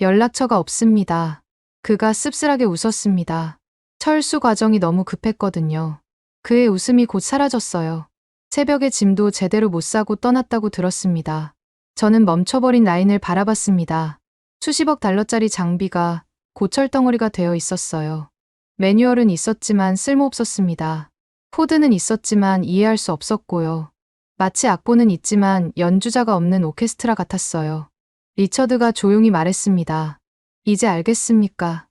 Speaker 2: 연락처가 없습니다. 그가 씁쓸하게 웃었습니다. 철수 과정이 너무 급했거든요. 그의 웃음이 곧 사라졌어요. 새벽에 짐도 제대로 못 싸고 떠났다고 들었습니다. 저는 멈춰버린 라인을 바라봤습니다. 수십억 달러짜리 장비가 고철덩어리가 되어 있었어요. 매뉴얼은 있었지만 쓸모없었습니다. 코드는 있었지만 이해할 수 없었고요. 마치 악보는 있지만 연주자가 없는 오케스트라 같았어요. 리처드가 조용히 말했습니다. 이제 알겠습니까?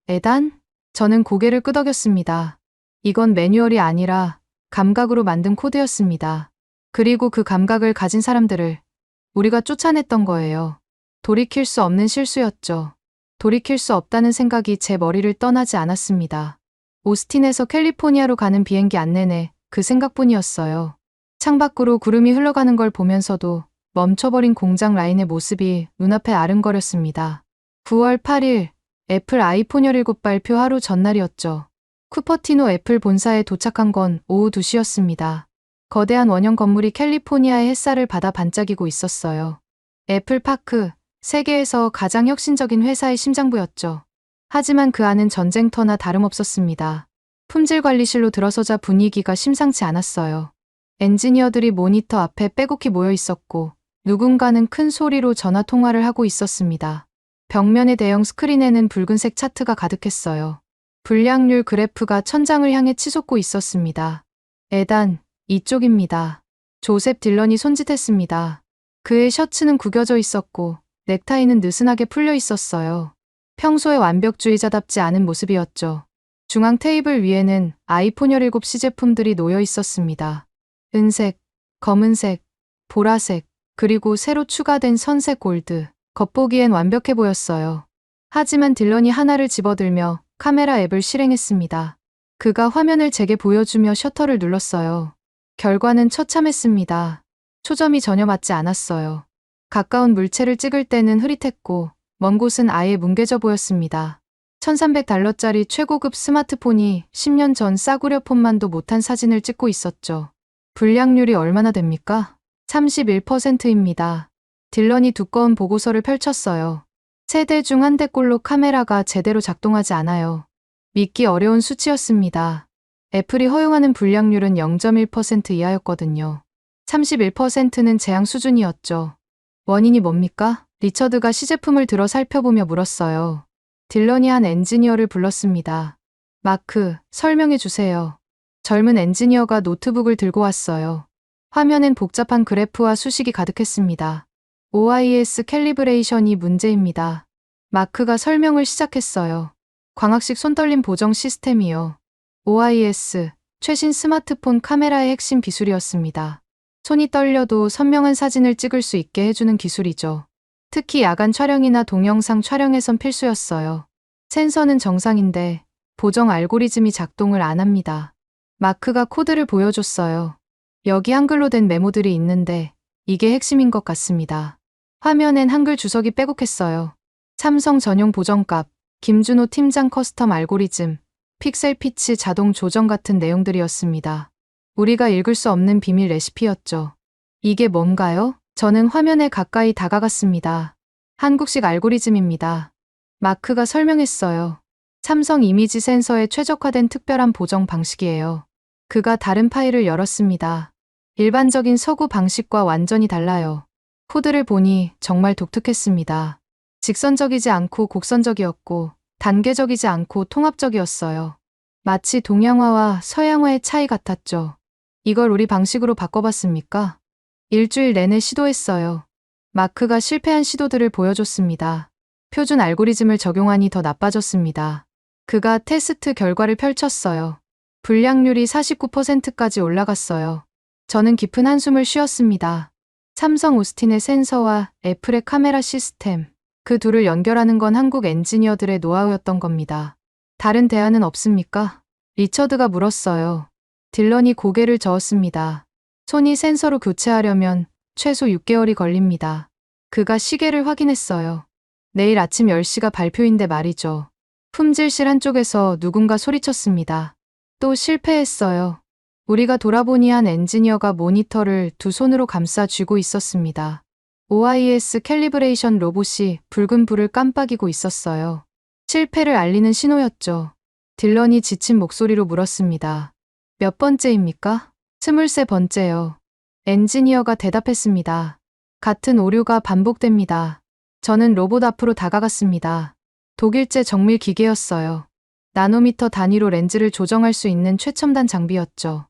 Speaker 2: 에단? 저는 고개를 끄덕였습니다. 이건 매뉴얼이 아니라 감각으로 만든 코드였습니다. 그리고 그 감각을 가진 사람들을 우리가 쫓아냈던 거예요. 돌이킬 수 없는 실수였죠. 돌이킬 수 없다는 생각이 제 머리를 떠나지 않았습니다. 오스틴에서 캘리포니아로 가는 비행기 안내내 그 생각뿐이었어요. 창밖으로 구름이 흘러가는 걸 보면서도 멈춰버린 공장 라인의 모습이 눈앞에 아른거렸습니다. 9월 8일 애플 아이폰 17 발표 하루 전날이었죠. 쿠퍼티노 애플 본사에 도착한 건 오후 2시였습니다. 거대한 원형 건물이 캘리포니아의 햇살을 받아 반짝이고 있었어요. 애플파크, 세계에서 가장 혁신적인 회사의 심장부였죠. 하지만 그 안은 전쟁터나 다름없었습니다. 품질관리실로 들어서자 분위기가 심상치 않았어요. 엔지니어들이 모니터 앞에 빼곡히 모여 있었고 누군가는 큰 소리로 전화 통화를 하고 있었습니다. 벽면의 대형 스크린에는 붉은색 차트가 가득했어요. 불량률 그래프가 천장을 향해 치솟고 있었습니다. 에단, 이쪽입니다. 조셉 딜런이 손짓했습니다. 그의 셔츠는 구겨져 있었고 넥타이는 느슨하게 풀려 있었어요. 평소의 완벽주의자답지 않은 모습이었죠. 중앙 테이블 위에는 아이폰 17 시제품들이 놓여 있었습니다. 은색, 검은색, 보라색, 그리고 새로 추가된 선색 골드. 겉보기엔 완벽해 보였어요. 하지만 딜런이 하나를 집어들며 카메라 앱을 실행했습니다. 그가 화면을 제게 보여주며 셔터를 눌렀어요. 결과는 처참했습니다. 초점이 전혀 맞지 않았어요. 가까운 물체를 찍을 때는 흐릿했고 먼 곳은 아예 뭉개져 보였습니다. $1,300짜리 최고급 스마트폰이 10년 전 싸구려 폰만도 못한 사진을 찍고 있었죠. 불량률이 얼마나 됩니까? 31%입니다. 딜런이 두꺼운 보고서를 펼쳤어요. 세 대 중 한 대꼴로 카메라가 제대로 작동하지 않아요. 믿기 어려운 수치였습니다. 애플이 허용하는 불량률은 0.1% 이하였거든요. 31%는 재앙 수준이었죠. 원인이 뭡니까? 리처드가 시제품을 들어 살펴보며 물었어요. 딜런이 한 엔지니어를 불렀습니다. 마크, 설명해 주세요. 젊은 엔지니어가 노트북을 들고 왔어요. 화면엔 복잡한 그래프와 수식이 가득했습니다. OIS 캘리브레이션이 문제입니다. 마크가 설명을 시작했어요. 광학식 손떨림 보정 시스템이요. OIS, 최신 스마트폰 카메라의 핵심 기술이었습니다. 손이 떨려도 선명한 사진을 찍을 수 있게 해주는 기술이죠. 특히 야간 촬영이나 동영상 촬영에선 필수였어요. 센서는 정상인데 보정 알고리즘이 작동을 안 합니다. 마크가 코드를 보여줬어요. 여기 한글로 된 메모들이 있는데 이게 핵심인 것 같습니다. 화면엔 한글 주석이 빼곡했어요. 삼성 전용 보정값, 김준호 팀장 커스텀 알고리즘, 픽셀 피치 자동 조정 같은 내용들이었습니다. 우리가 읽을 수 없는 비밀 레시피였죠. 이게 뭔가요? 저는 화면에 가까이 다가갔습니다. 한국식 알고리즘입니다. 마크가 설명했어요. 삼성 이미지 센서에 최적화된 특별한 보정 방식이에요. 그가 다른 파일을 열었습니다. 일반적인 서구 방식과 완전히 달라요. 코드를 보니 정말 독특했습니다. 직선적이지 않고 곡선적이었고 단계적이지 않고 통합적이었어요. 마치 동양화와 서양화의 차이 같았죠. 이걸 우리 방식으로 바꿔봤습니까? 일주일 내내 시도했어요. 마크가 실패한 시도들을 보여줬습니다. 표준 알고리즘을 적용하니 더 나빠졌습니다. 그가 테스트 결과를 펼쳤어요. 불량률이 49%까지 올라갔어요. 저는 깊은 한숨을 쉬었습니다. 삼성 오스틴의 센서와 애플의 카메라 시스템, 그 둘을 연결하는 건 한국 엔지니어들의 노하우였던 겁니다. 다른 대안은 없습니까? 리처드가 물었어요. 딜런이 고개를 저었습니다. 손이 센서로 교체하려면 최소 6개월이 걸립니다. 그가 시계를 확인했어요. 내일 아침 10시가 발표인데 말이죠. 품질실 한쪽에서 누군가 소리쳤습니다. 또 실패했어요. 우리가 돌아보니 한 엔지니어가 모니터를 두 손으로 감싸 쥐고 있었습니다. OIS 캘리브레이션 로봇이 붉은 불을 깜빡이고 있었어요. 실패를 알리는 신호였죠. 딜런이 지친 목소리로 물었습니다. 몇 번째입니까? 23번째요. 엔지니어가 대답했습니다. 같은 오류가 반복됩니다. 저는 로봇 앞으로 다가갔습니다. 독일제 정밀 기계였어요. 나노미터 단위로 렌즈를 조정할 수 있는 최첨단 장비였죠.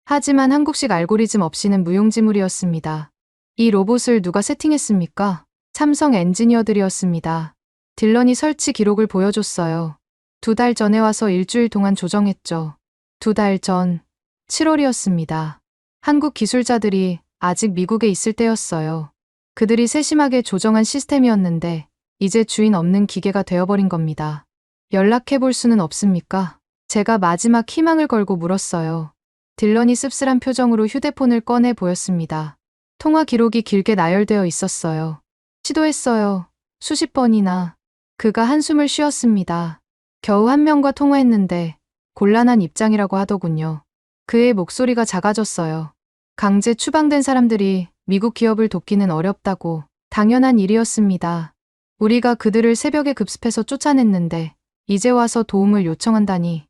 Speaker 2: 하지만 한국식 알고리즘 없이는 무용지물이었습니다. 이 로봇을 누가 세팅했습니까? 삼성 엔지니어들이었습니다. 딜런이 설치 기록을 보여줬어요. 2달 전에 와서 일주일 동안 조정했죠. 2달 전, 7월이었습니다. 한국 기술자들이 아직 미국에 있을 때였어요. 그들이 세심하게 조정한 시스템이었는데 이제 주인 없는 기계가 되어버린 겁니다. 연락해 볼 수는 없습니까? 제가 마지막 희망을 걸고 물었어요. 딜런이 씁쓸한 표정으로 휴대폰을 꺼내 보였습니다. 통화 기록이 길게 나열되어 있었어요. 시도했어요. 수십 번이나. 그가 한숨을 쉬었습니다. 겨우 한 명과 통화했는데 곤란한 입장이라고 하더군요. 그의 목소리가 작아졌어요. 강제 추방된 사람들이 미국 기업을 돕기는 어렵다고. 당연한 일이었습니다. 우리가 그들을 새벽에 급습해서 쫓아냈는데 이제 와서 도움을 요청한다니.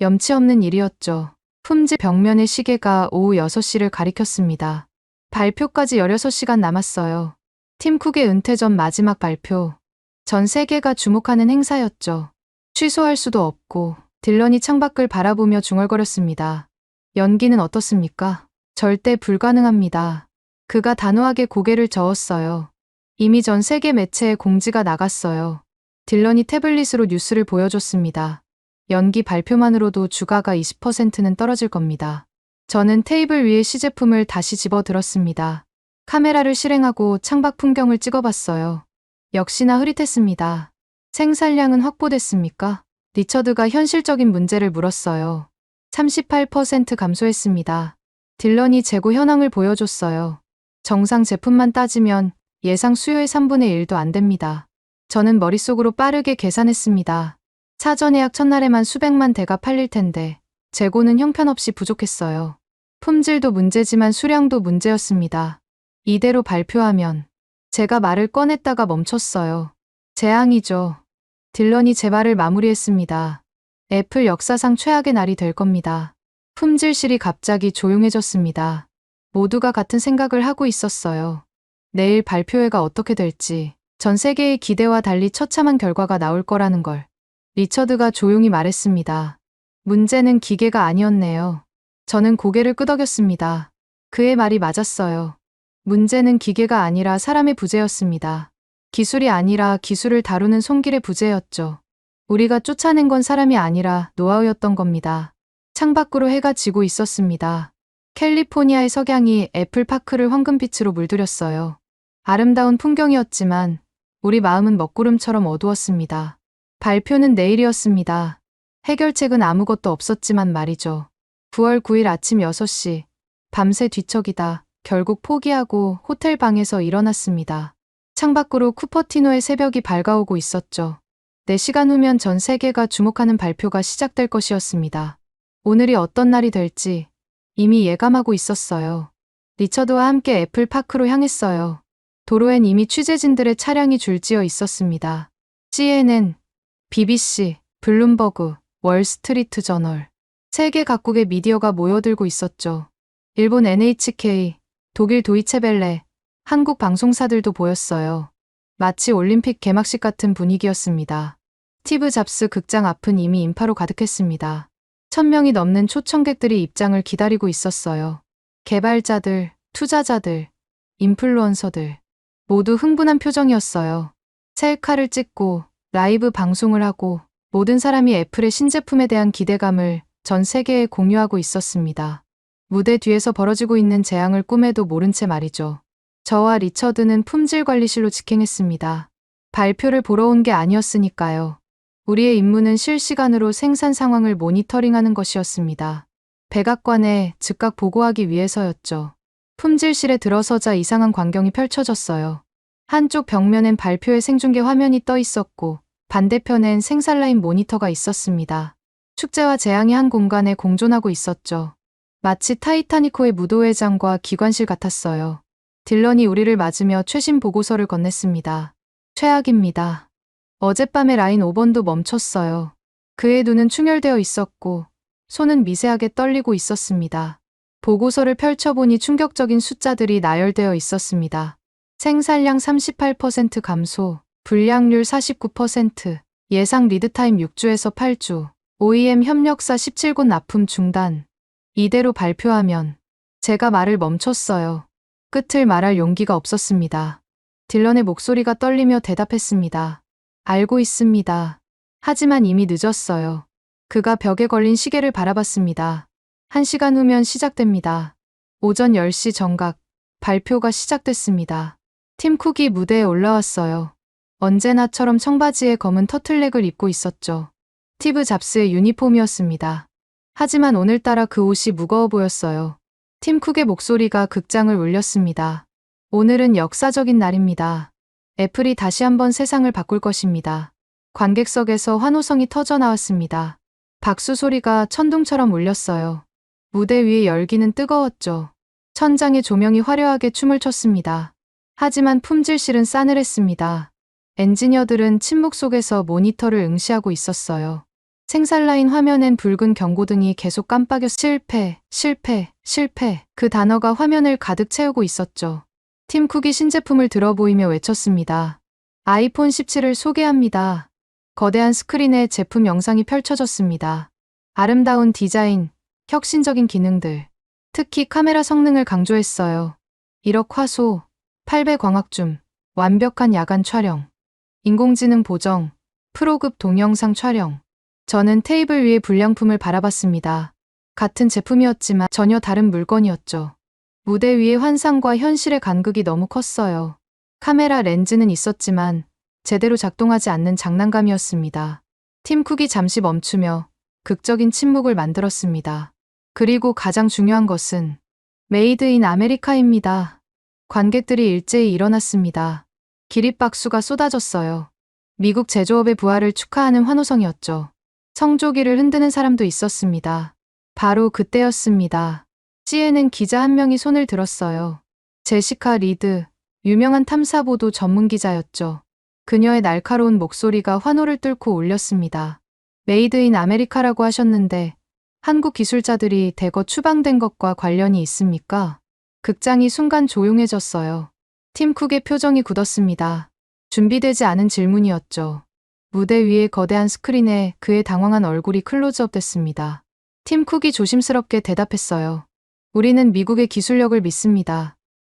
Speaker 2: 염치 없는 일이었죠. 품질 벽면의 시계가 오후 6시를 가리켰습니다. 발표까지 16시간 남았어요. 팀 쿡의 은퇴 전 마지막 발표. 전 세계가 주목하는 행사였죠. 취소할 수도 없고 딜런이 창밖을 바라보며 중얼거렸습니다. 연기는 어떻습니까? 절대 불가능합니다. 그가 단호하게 고개를 저었어요. 이미 전 세계 매체에 공지가 나갔어요. 딜런이 태블릿으로 뉴스를 보여줬습니다. 연기 발표만으로도 주가가 20%는 떨어질 겁니다. 저는 테이블 위에 시제품을 다시 집어들었습니다. 카메라를 실행하고 창밖 풍경을 찍어봤어요. 역시나 흐릿했습니다. 생산량은 확보됐습니까? 리처드가 현실적인 문제를 물었어요. 38% 감소했습니다. 딜런이 재고 현황을 보여줬어요. 정상 제품만 따지면 예상 수요의 3분의 1도 안 됩니다. 저는 머릿속으로 빠르게 계산했습니다. 사전 예약 첫날에만 수백만 대가 팔릴 텐데 재고는 형편없이 부족했어요. 품질도 문제지만 수량도 문제였습니다. 이대로 발표하면. 제가 말을 꺼냈다가 멈췄어요. 재앙이죠. 딜런이 제 말을 마무리했습니다. 애플 역사상 최악의 날이 될 겁니다. 품질실이 갑자기 조용해졌습니다. 모두가 같은 생각을 하고 있었어요. 내일 발표회가 어떻게 될지, 전 세계의 기대와 달리 처참한 결과가 나올 거라는 걸. 리처드가 조용히 말했습니다. 문제는 기계가 아니었네요. 저는 고개를 끄덕였습니다. 그의 말이 맞았어요. 문제는 기계가 아니라 사람의 부재였습니다. 기술이 아니라 기술을 다루는 손길의 부재였죠. 우리가 쫓아낸 건 사람이 아니라 노하우였던 겁니다. 창밖으로 해가 지고 있었습니다. 캘리포니아의 석양이 애플파크를 황금빛으로 물들였어요. 아름다운 풍경이었지만 우리 마음은 먹구름처럼 어두웠습니다. 발표는 내일이었습니다. 해결책은 아무것도 없었지만 말이죠. 9월 9일 아침 6시, 밤새 뒤척이다 결국 포기하고 호텔 방에서 일어났습니다. 창밖으로 쿠퍼티노의 새벽이 밝아오고 있었죠. 4시간 후면 전 세계가 주목하는 발표가 시작될 것이었습니다. 오늘이 어떤 날이 될지 이미 예감하고 있었어요. 리처드와 함께 애플파크로 향했어요. 도로엔 이미 취재진들의 차량이 줄지어 있었습니다. CNN, BBC, 블룸버그, 월스트리트 저널. 세계 각국의 미디어가 모여들고 있었죠. 일본 NHK, 독일 도이체벨레, 한국 방송사들도 보였어요. 마치 올림픽 개막식 같은 분위기였습니다. 스티브 잡스 극장 앞은 이미 인파로 가득했습니다. 1000명이 넘는 초청객들이 입장을 기다리고 있었어요. 개발자들, 투자자들, 인플루언서들 모두 흥분한 표정이었어요. 셀카를 찍고 라이브 방송을 하고 모든 사람이 애플의 신제품에 대한 기대감을 전 세계에 공유하고 있었습니다. 무대 뒤에서 벌어지고 있는 재앙을 꿈에도 모른 채 말이죠. 저와 리처드는 품질관리실로 직행했습니다. 발표를 보러 온 게 아니었으니까요. 우리의 임무는 실시간으로 생산 상황을 모니터링하는 것이었습니다. 백악관에 즉각 보고하기 위해서였죠. 품질실에 들어서자 이상한 광경이 펼쳐졌어요. 한쪽 벽면엔 발표의 생중계 화면이 떠 있었고 반대편엔 생산라인 모니터가 있었습니다. 축제와 재앙이 한 공간에 공존하고 있었죠. 마치 타이타니코의 무도회장과 기관실 같았어요. 딜런이 우리를 맞으며 최신 보고서를 건넸습니다. 최악입니다. 어젯밤에 라인 5번도 멈췄어요. 그의 눈은 충혈되어 있었고 손은 미세하게 떨리고 있었습니다. 보고서를 펼쳐보니 충격적인 숫자들이 나열되어 있었습니다. 생산량 38% 감소, 불량률 49%, 예상 리드타임 6주에서 8주, OEM 협력사 17곳 납품 중단. 이대로 발표하면 제가 말을 멈췄어요. 끝을 말할 용기가 없었습니다. 딜런의 목소리가 떨리며 대답했습니다. 알고 있습니다. 하지만 이미 늦었어요. 그가 벽에 걸린 시계를 바라봤습니다. 1시간 후면 시작됩니다. 오전 10시 정각, 발표가 시작됐습니다. 팀 쿡이 무대에 올라왔어요. 언제나처럼 청바지에 검은 터틀넥을 입고 있었죠. 스티브 잡스의 유니폼이었습니다. 하지만 오늘따라 그 옷이 무거워 보였어요. 팀 쿡의 목소리가 극장을 울렸습니다. 오늘은 역사적인 날입니다. 애플이 다시 한번 세상을 바꿀 것입니다. 관객석에서 환호성이 터져 나왔습니다. 박수 소리가 천둥처럼 울렸어요. 무대 위의 열기는 뜨거웠죠. 천장의 조명이 화려하게 춤을 췄습니다. 하지만 품질실은 싸늘했습니다. 엔지니어들은 침묵 속에서 모니터를 응시하고 있었어요. 생산라인 화면엔 붉은 경고등이 계속 깜빡여 실패, 실패, 실패. 그 단어가 화면을 가득 채우고 있었죠. 팀 쿡이 신제품을 들어 보이며 외쳤습니다. 아이폰 17을 소개합니다. 거대한 스크린에 제품 영상이 펼쳐졌습니다. 아름다운 디자인, 혁신적인 기능들, 특히 카메라 성능을 강조했어요. 1억 화소, 8배 광학줌, 완벽한 야간 촬영, 인공지능 보정, 프로급 동영상 촬영. 저는 테이블 위의 불량품을 바라봤습니다. 같은 제품이었지만 전혀 다른 물건이었죠. 무대 위의 환상과 현실의 간극이 너무 컸어요. 카메라 렌즈는 있었지만 제대로 작동하지 않는 장난감이었습니다. 팀 쿡이 잠시 멈추며 극적인 침묵을 만들었습니다. 그리고 가장 중요한 것은 메이드 인 아메리카입니다. 관객들이 일제히 일어났습니다. 기립박수가 쏟아졌어요. 미국 제조업의 부활을 축하하는 환호성이었죠. 성조기를 흔드는 사람도 있었습니다. 바로 그때였습니다. CNN 기자 한 명이 손을 들었어요. 제시카 리드, 유명한 탐사보도 전문 기자였죠. 그녀의 날카로운 목소리가 환호를 뚫고 울렸습니다. 메이드 인 아메리카라고 하셨는데 한국 기술자들이 대거 추방된 것과 관련이 있습니까? 극장이 순간 조용해졌어요. 팀 쿡의 표정이 굳었습니다. 준비되지 않은 질문이었죠. 무대 위의 거대한 스크린에 그의 당황한 얼굴이 클로즈업 됐습니다. 팀 쿡이 조심스럽게 대답했어요. 우리는 미국의 기술력을 믿습니다.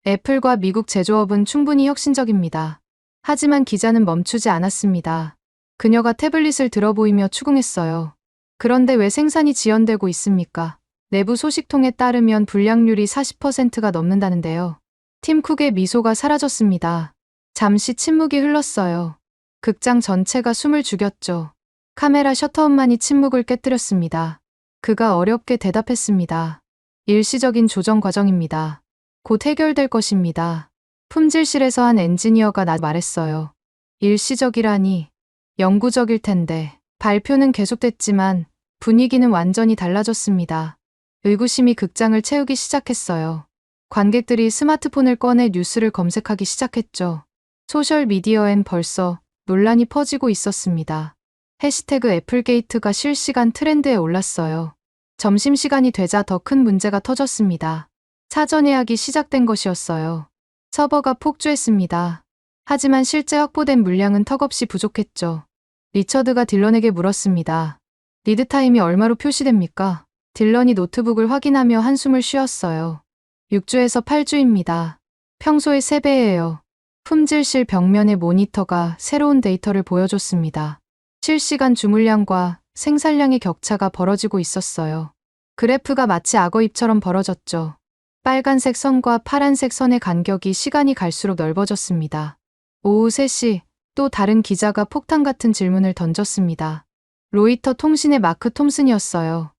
Speaker 2: 애플과 미국 제조업은 충분히 혁신적입니다. 하지만 기자는 멈추지 않았습니다. 그녀가 태블릿을 들어보이며 추궁했어요. 그런데 왜 생산이 지연되고 있습니까? 내부 소식통에 따르면 불량률이 40%가 넘는다는데요. 팀 쿡의 미소가 사라졌습니다. 잠시 침묵이 흘렀어요. 극장 전체가 숨을 죽였죠. 카메라 셔터음만이 침묵을 깨뜨렸습니다. 그가 어렵게 대답했습니다. 일시적인 조정 과정입니다. 곧 해결될 것입니다. 품질실에서 한 엔지니어가 말했어요. 일시적이라니. 영구적일 텐데. 발표는 계속됐지만 분위기는 완전히 달라졌습니다. 의구심이 극장을 채우기 시작했어요. 관객들이 스마트폰을 꺼내 뉴스를 검색하기 시작했죠. 소셜미디어엔 벌써 논란이 퍼지고 있었습니다. 해시태그 애플게이트가 실시간 트렌드에 올랐어요. 점심시간이 되자 더 큰 문제가 터졌습니다. 사전 예약이 시작된 것이었어요. 서버가 폭주했습니다. 하지만 실제 확보된 물량은 턱없이 부족했죠. 리처드가 딜런에게 물었습니다. 리드타임이 얼마로 표시됩니까? 딜런이 노트북을 확인하며 한숨을 쉬었어요. 6주에서 8주입니다. 평소의 3배예요. 품질실 벽면의 모니터가 새로운 데이터를 보여줬습니다. 실시간 주물량과 생산량의 격차가 벌어지고 있었어요. 그래프가 마치 악어입처럼 벌어졌죠. 빨간색 선과 파란색 선의 간격이 시간이 갈수록 넓어졌습니다. 오후 3시 또 다른 기자가 폭탄 같은 질문을 던졌습니다. 로이터 통신의 마크 톰슨이었어요.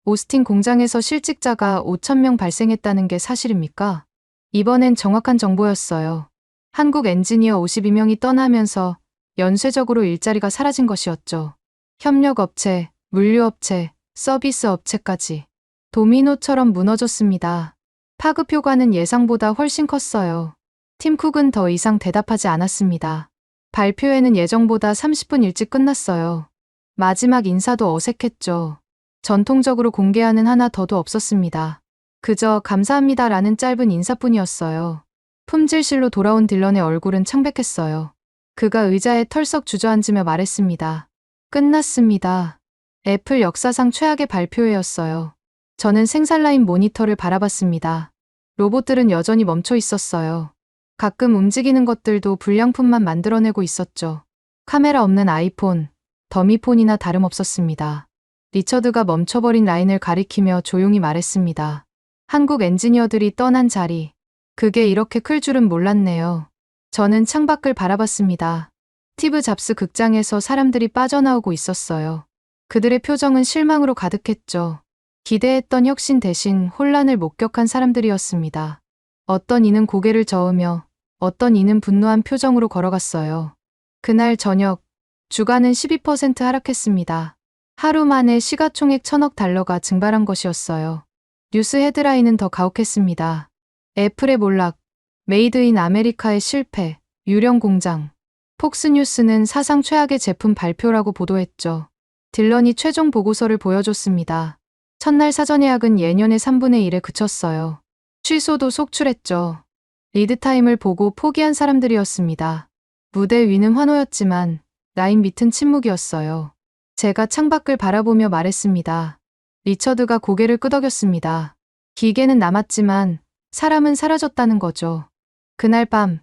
Speaker 2: 오스틴 공장에서 실직자가 5,000명 발생했다는 게 사실입니까? 이번엔 정확한 정보였어요. 한국 엔지니어 52명이 떠나면서 연쇄적으로 일자리가 사라진 것이었죠. 협력업체, 물류업체, 서비스업체까지 도미노처럼 무너졌습니다. 파급 효과는 예상보다 훨씬 컸어요. 팀 쿡은 더 이상 대답하지 않았습니다. 발표회는 예정보다 30분 일찍 끝났어요. 마지막 인사도 어색했죠. 전통적으로 공개하는 하나 더도 없었습니다. 그저 감사합니다라는 짧은 인사뿐이었어요. 품질실로 돌아온 딜런의 얼굴은 창백했어요. 그가 의자에 털썩 주저앉으며 말했습니다. 끝났습니다. 애플 역사상 최악의 발표회였어요. 저는 생산라인 모니터를 바라봤습니다. 로봇들은 여전히 멈춰 있었어요. 가끔 움직이는 것들도 불량품만 만들어내고 있었죠. 카메라 없는 아이폰, 더미폰이나 다름없었습니다. 리처드가 멈춰버린 라인을 가리키며 조용히 말했습니다. 한국 엔지니어들이 떠난 자리. 그게 이렇게 클 줄은 몰랐네요. 저는 창밖을 바라봤습니다. 스티브 잡스 극장에서 사람들이 빠져나오고 있었어요. 그들의 표정은 실망으로 가득했죠. 기대했던 혁신 대신 혼란을 목격한 사람들이었습니다. 어떤 이는 고개를 저으며 어떤 이는 분노한 표정으로 걸어갔어요. 그날 저녁, 주가는 12% 하락했습니다. 하루 만에 시가총액 1,000억 달러가 증발한 것이었어요. 뉴스 헤드라인은 더 가혹했습니다. 애플의 몰락, 메이드 인 아메리카의 실패, 유령 공장. 폭스뉴스는 사상 최악의 제품 발표라고 보도했죠. 딜런이 최종 보고서를 보여줬습니다. 첫날 사전 예약은 예년의 3분의 1에 그쳤어요. 취소도 속출했죠. 리드타임을 보고 포기한 사람들이었습니다. 무대 위는 환호였지만 라인 밑은 침묵이었어요. 제가 창밖을 바라보며 말했습니다. 리처드가 고개를 끄덕였습니다. 기계는 남았지만 사람은 사라졌다는 거죠. 그날 밤,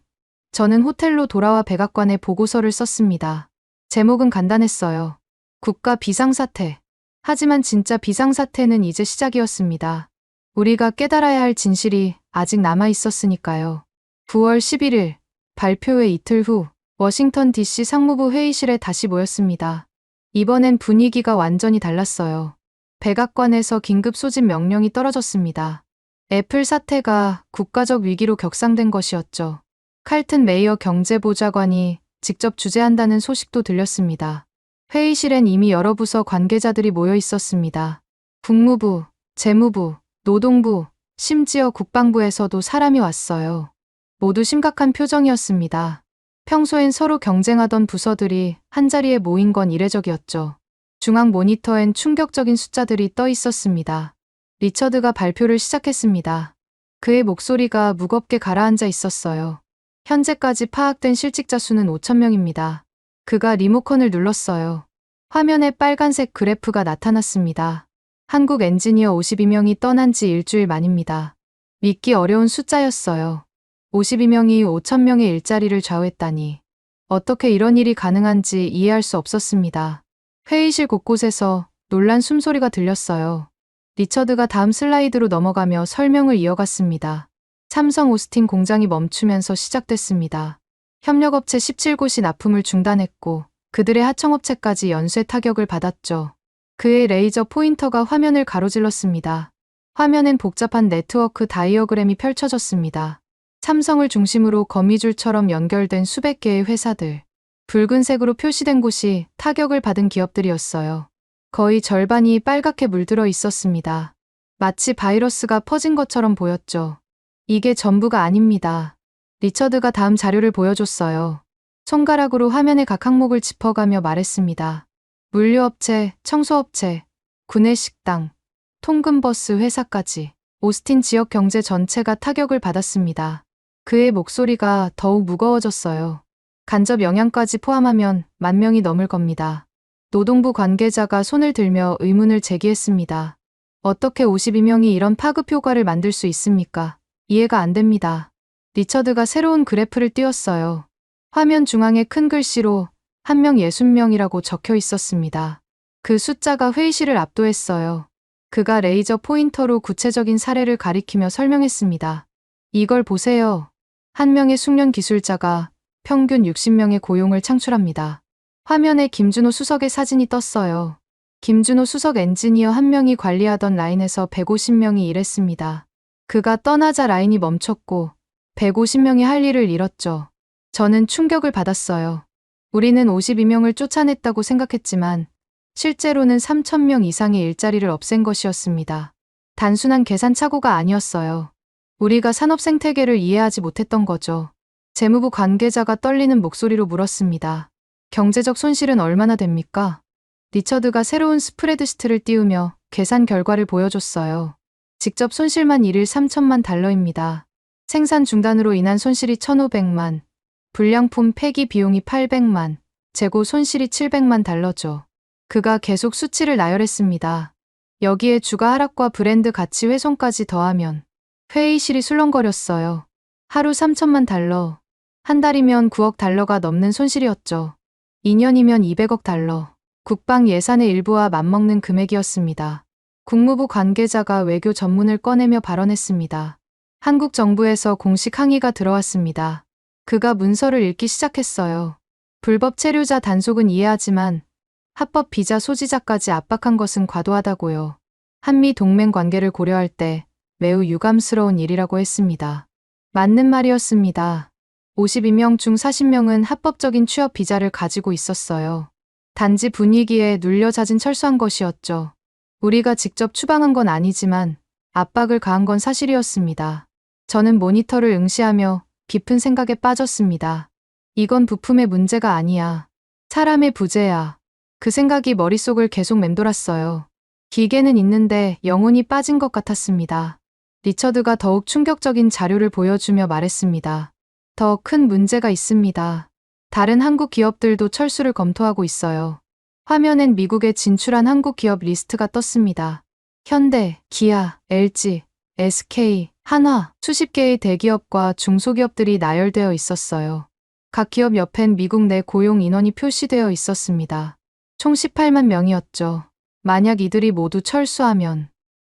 Speaker 2: 저는 호텔로 돌아와 백악관에 보고서를 썼습니다. 제목은 간단했어요. 국가 비상사태. 하지만 진짜 비상사태는 이제 시작이었습니다. 우리가 깨달아야 할 진실이 아직 남아 있었으니까요. 9월 11일, 발표회 이틀 후, 워싱턴 DC 상무부 회의실에 다시 모였습니다. 이번엔 분위기가 완전히 달랐어요. 백악관에서 긴급 소집 명령이 떨어졌습니다. 애플 사태가 국가적 위기로 격상된 것이었죠. 칼튼 메이어 경제보좌관이 직접 주재한다는 소식도 들렸습니다. 회의실엔 이미 여러 부서 관계자들이 모여 있었습니다. 국무부, 재무부, 노동부, 심지어 국방부에서도 사람이 왔어요. 모두 심각한 표정이었습니다. 평소엔 서로 경쟁하던 부서들이 한자리에 모인 건 이례적이었죠. 중앙 모니터엔 충격적인 숫자들이 떠 있었습니다. 리처드가 발표를 시작했습니다. 그의 목소리가 무겁게 가라앉아 있었어요. 현재까지 파악된 실직자 수는 5,000명입니다. 그가 리모컨을 눌렀어요. 화면에 빨간색 그래프가 나타났습니다. 한국 엔지니어 52명이 떠난 지 일주일 만입니다. 믿기 어려운 숫자였어요. 52명이 5,000명의 일자리를 좌우했다니. 어떻게 이런 일이 가능한지 이해할 수 없었습니다. 회의실 곳곳에서 놀란 숨소리가 들렸어요. 리처드가 다음 슬라이드로 넘어가며 설명을 이어갔습니다. 삼성 오스틴 공장이 멈추면서 시작됐습니다. 협력업체 17곳이 납품을 중단했고 그들의 하청업체까지 연쇄 타격을 받았죠. 그의 레이저 포인터가 화면을 가로질렀습니다. 화면엔 복잡한 네트워크 다이어그램이 펼쳐졌습니다. 삼성을 중심으로 거미줄처럼 연결된 수백 개의 회사들. 붉은색으로 표시된 곳이 타격을 받은 기업들이었어요. 거의 절반이 빨갛게 물들어 있었습니다. 마치 바이러스가 퍼진 것처럼 보였죠. 이게 전부가 아닙니다. 리처드가 다음 자료를 보여줬어요. 손가락으로 화면의 각 항목을 짚어가며 말했습니다. 물류업체, 청소업체, 구내식당, 통근버스 회사까지 오스틴 지역 경제 전체가 타격을 받았습니다. 그의 목소리가 더욱 무거워졌어요. 간접 영향까지 포함하면 10,000명이 넘을 겁니다. 노동부 관계자가 손을 들며 의문을 제기했습니다. 어떻게 52명이 이런 파급 효과를 만들 수 있습니까? 이해가 안 됩니다. 리처드가 새로운 그래프를 띄웠어요. 화면 중앙에 큰 글씨로 1명 60명이라고 적혀 있었습니다. 그 숫자가 회의실을 압도했어요. 그가 레이저 포인터로 구체적인 사례를 가리키며 설명했습니다. 이걸 보세요. 한 명의 숙련 기술자가 평균 60명의 고용을 창출합니다. 화면에 김준호 수석의 사진이 떴어요. 김준호 수석 엔지니어 한 명이 관리하던 라인에서 150명이 일했습니다. 그가 떠나자 라인이 멈췄고 150명이 할 일을 잃었죠. 저는 충격을 받았어요. 우리는 52명을 쫓아냈다고 생각했지만 실제로는 3,000명 이상의 일자리를 없앤 것이었습니다. 단순한 계산 착오가 아니었어요. 우리가 산업 생태계를 이해하지 못했던 거죠. 재무부 관계자가 떨리는 목소리로 물었습니다. 경제적 손실은 얼마나 됩니까? 리처드가 새로운 스프레드시트를 띄우며 계산 결과를 보여줬어요. 직접 손실만 1일 3천만 달러입니다. 생산 중단으로 인한 손실이 1,500만, 불량품 폐기 비용이 800만, 재고 손실이 700만 달러죠. 그가 계속 수치를 나열했습니다. 여기에 주가 하락과 브랜드 가치 훼손까지 더하면 회의실이 술렁거렸어요. 하루 3천만 달러, 한 달이면 9억 달러가 넘는 손실이었죠. 2년이면 200억 달러, 국방 예산의 일부와 맞먹는 금액이었습니다. 국무부 관계자가 외교 전문을 꺼내며 발언했습니다. 한국 정부에서 공식 항의가 들어왔습니다. 그가 문서를 읽기 시작했어요. 불법 체류자 단속은 이해하지만 합법 비자 소지자까지 압박한 것은 과도하다고요. 한미 동맹 관계를 고려할 때 매우 유감스러운 일이라고 했습니다. 맞는 말이었습니다. 52명 중 40명은 합법적인 취업 비자를 가지고 있었어요. 단지 분위기에 눌려 자진 철수한 것이었죠. 우리가 직접 추방한 건 아니지만 압박을 가한 건 사실이었습니다. 저는 모니터를 응시하며 깊은 생각에 빠졌습니다. 이건 부품의 문제가 아니야. 사람의 부재야. 그 생각이 머릿속을 계속 맴돌았어요. 기계는 있는데 영혼이 빠진 것 같았습니다. 리처드가 더욱 충격적인 자료를 보여주며 말했습니다. 더 큰 문제가 있습니다. 다른 한국 기업들도 철수를 검토하고 있어요. 화면엔 미국에 진출한 한국 기업 리스트가 떴습니다. 현대, 기아, LG, SK, 한화, 수십 개의 대기업과 중소기업들이 나열되어 있었어요. 각 기업 옆엔 미국 내 고용 인원이 표시되어 있었습니다. 총 18만 명이었죠. 만약 이들이 모두 철수하면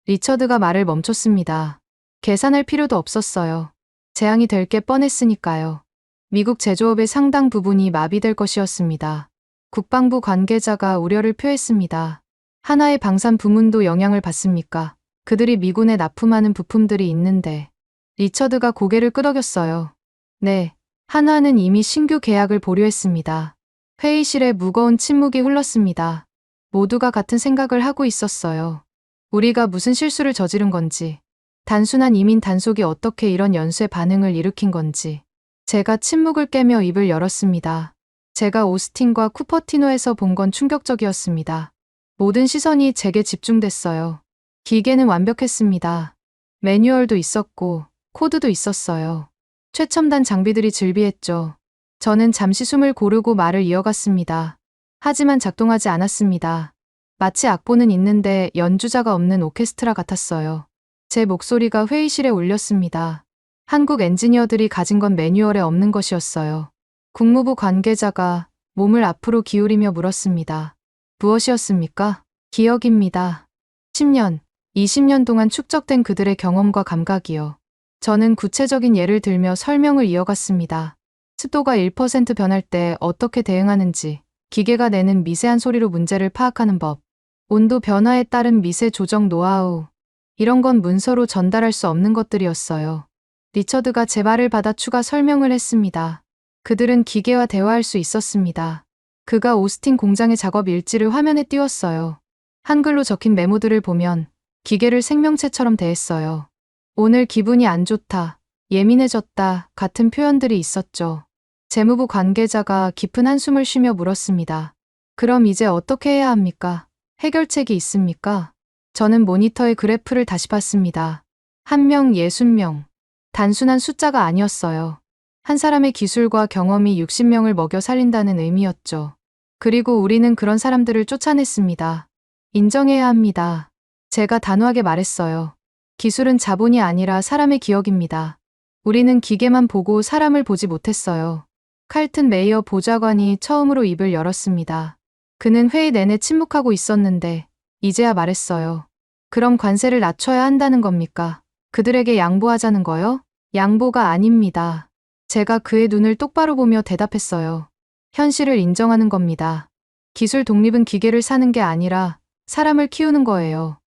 Speaker 2: 리처드가 말을 멈췄습니다. 계산할 필요도 없었어요. 재앙이 될 게 뻔했으니까요. 미국 제조업의 상당 부분이 마비될 것이었습니다. 국방부 관계자가 우려를 표했습니다. 하나의 방산 부문도 영향을 받습니까? 그들이 미군에 납품하는 부품들이 있는데. 리처드가 고개를 끄덕였어요. 네, 한화는 이미 신규 계약을 보류했습니다. 회의실에 무거운 침묵이 흘렀습니다. 모두가 같은 생각을 하고 있었어요. 우리가 무슨 실수를 저지른 건지, 단순한 이민 단속이 어떻게 이런 연쇄 반응을 일으킨 건지. 제가 침묵을 깨며 입을 열었습니다. 제가 오스틴과 쿠퍼티노에서 본 건 충격적이었습니다. 모든 시선이 제게 집중됐어요. 기계는 완벽했습니다. 매뉴얼도 있었고 코드도 있었어요. 최첨단 장비들이 즐비했죠. 저는 잠시 숨을 고르고 말을 이어갔습니다. 하지만 작동하지 않았습니다. 마치 악보는 있는데 연주자가 없는 오케스트라 같았어요. 제 목소리가 회의실에 울렸습니다. 한국 엔지니어들이 가진 건 매뉴얼에 없는 것이었어요. 국무부 관계자가 몸을 앞으로 기울이며 물었습니다. 무엇이었습니까? 기억입니다. 10년, 20년 동안 축적된 그들의 경험과 감각이요. 저는 구체적인 예를 들며 설명을 이어갔습니다. 습도가 1% 변할 때 어떻게 대응하는지, 기계가 내는 미세한 소리로 문제를 파악하는 법, 온도 변화에 따른 미세 조정 노하우, 이런 건 문서로 전달할 수 없는 것들이었어요. 리처드가 제 말을 받아 추가 설명을 했습니다. 그들은 기계와 대화할 수 있었습니다. 그가 오스틴 공장의 작업 일지를 화면에 띄웠어요. 한글로 적힌 메모들을 보면 기계를 생명체처럼 대했어요. 오늘 기분이 안 좋다, 예민해졌다 같은 표현들이 있었죠. 재무부 관계자가 깊은 한숨을 쉬며 물었습니다. 그럼 이제 어떻게 해야 합니까? 해결책이 있습니까? 저는 모니터의 그래프를 다시 봤습니다. 1명, 60명. 단순한 숫자가 아니었어요. 한 사람의 기술과 경험이 60명을 먹여 살린다는 의미였죠. 그리고 우리는 그런 사람들을 쫓아냈습니다. 인정해야 합니다. 제가 단호하게 말했어요. 기술은 자본이 아니라 사람의 기억입니다. 우리는 기계만 보고 사람을 보지 못했어요. 칼튼 메이어 보좌관이 처음으로 입을 열었습니다. 그는 회의 내내 침묵하고 있었는데 이제야 말했어요. 그럼 관세를 낮춰야 한다는 겁니까? 그들에게 양보하자는 거요? 양보가 아닙니다. 제가 그의 눈을 똑바로 보며 대답했어요. 현실을 인정하는 겁니다. 기술 독립은 기계를 사는 게 아니라 사람을 키우는 거예요.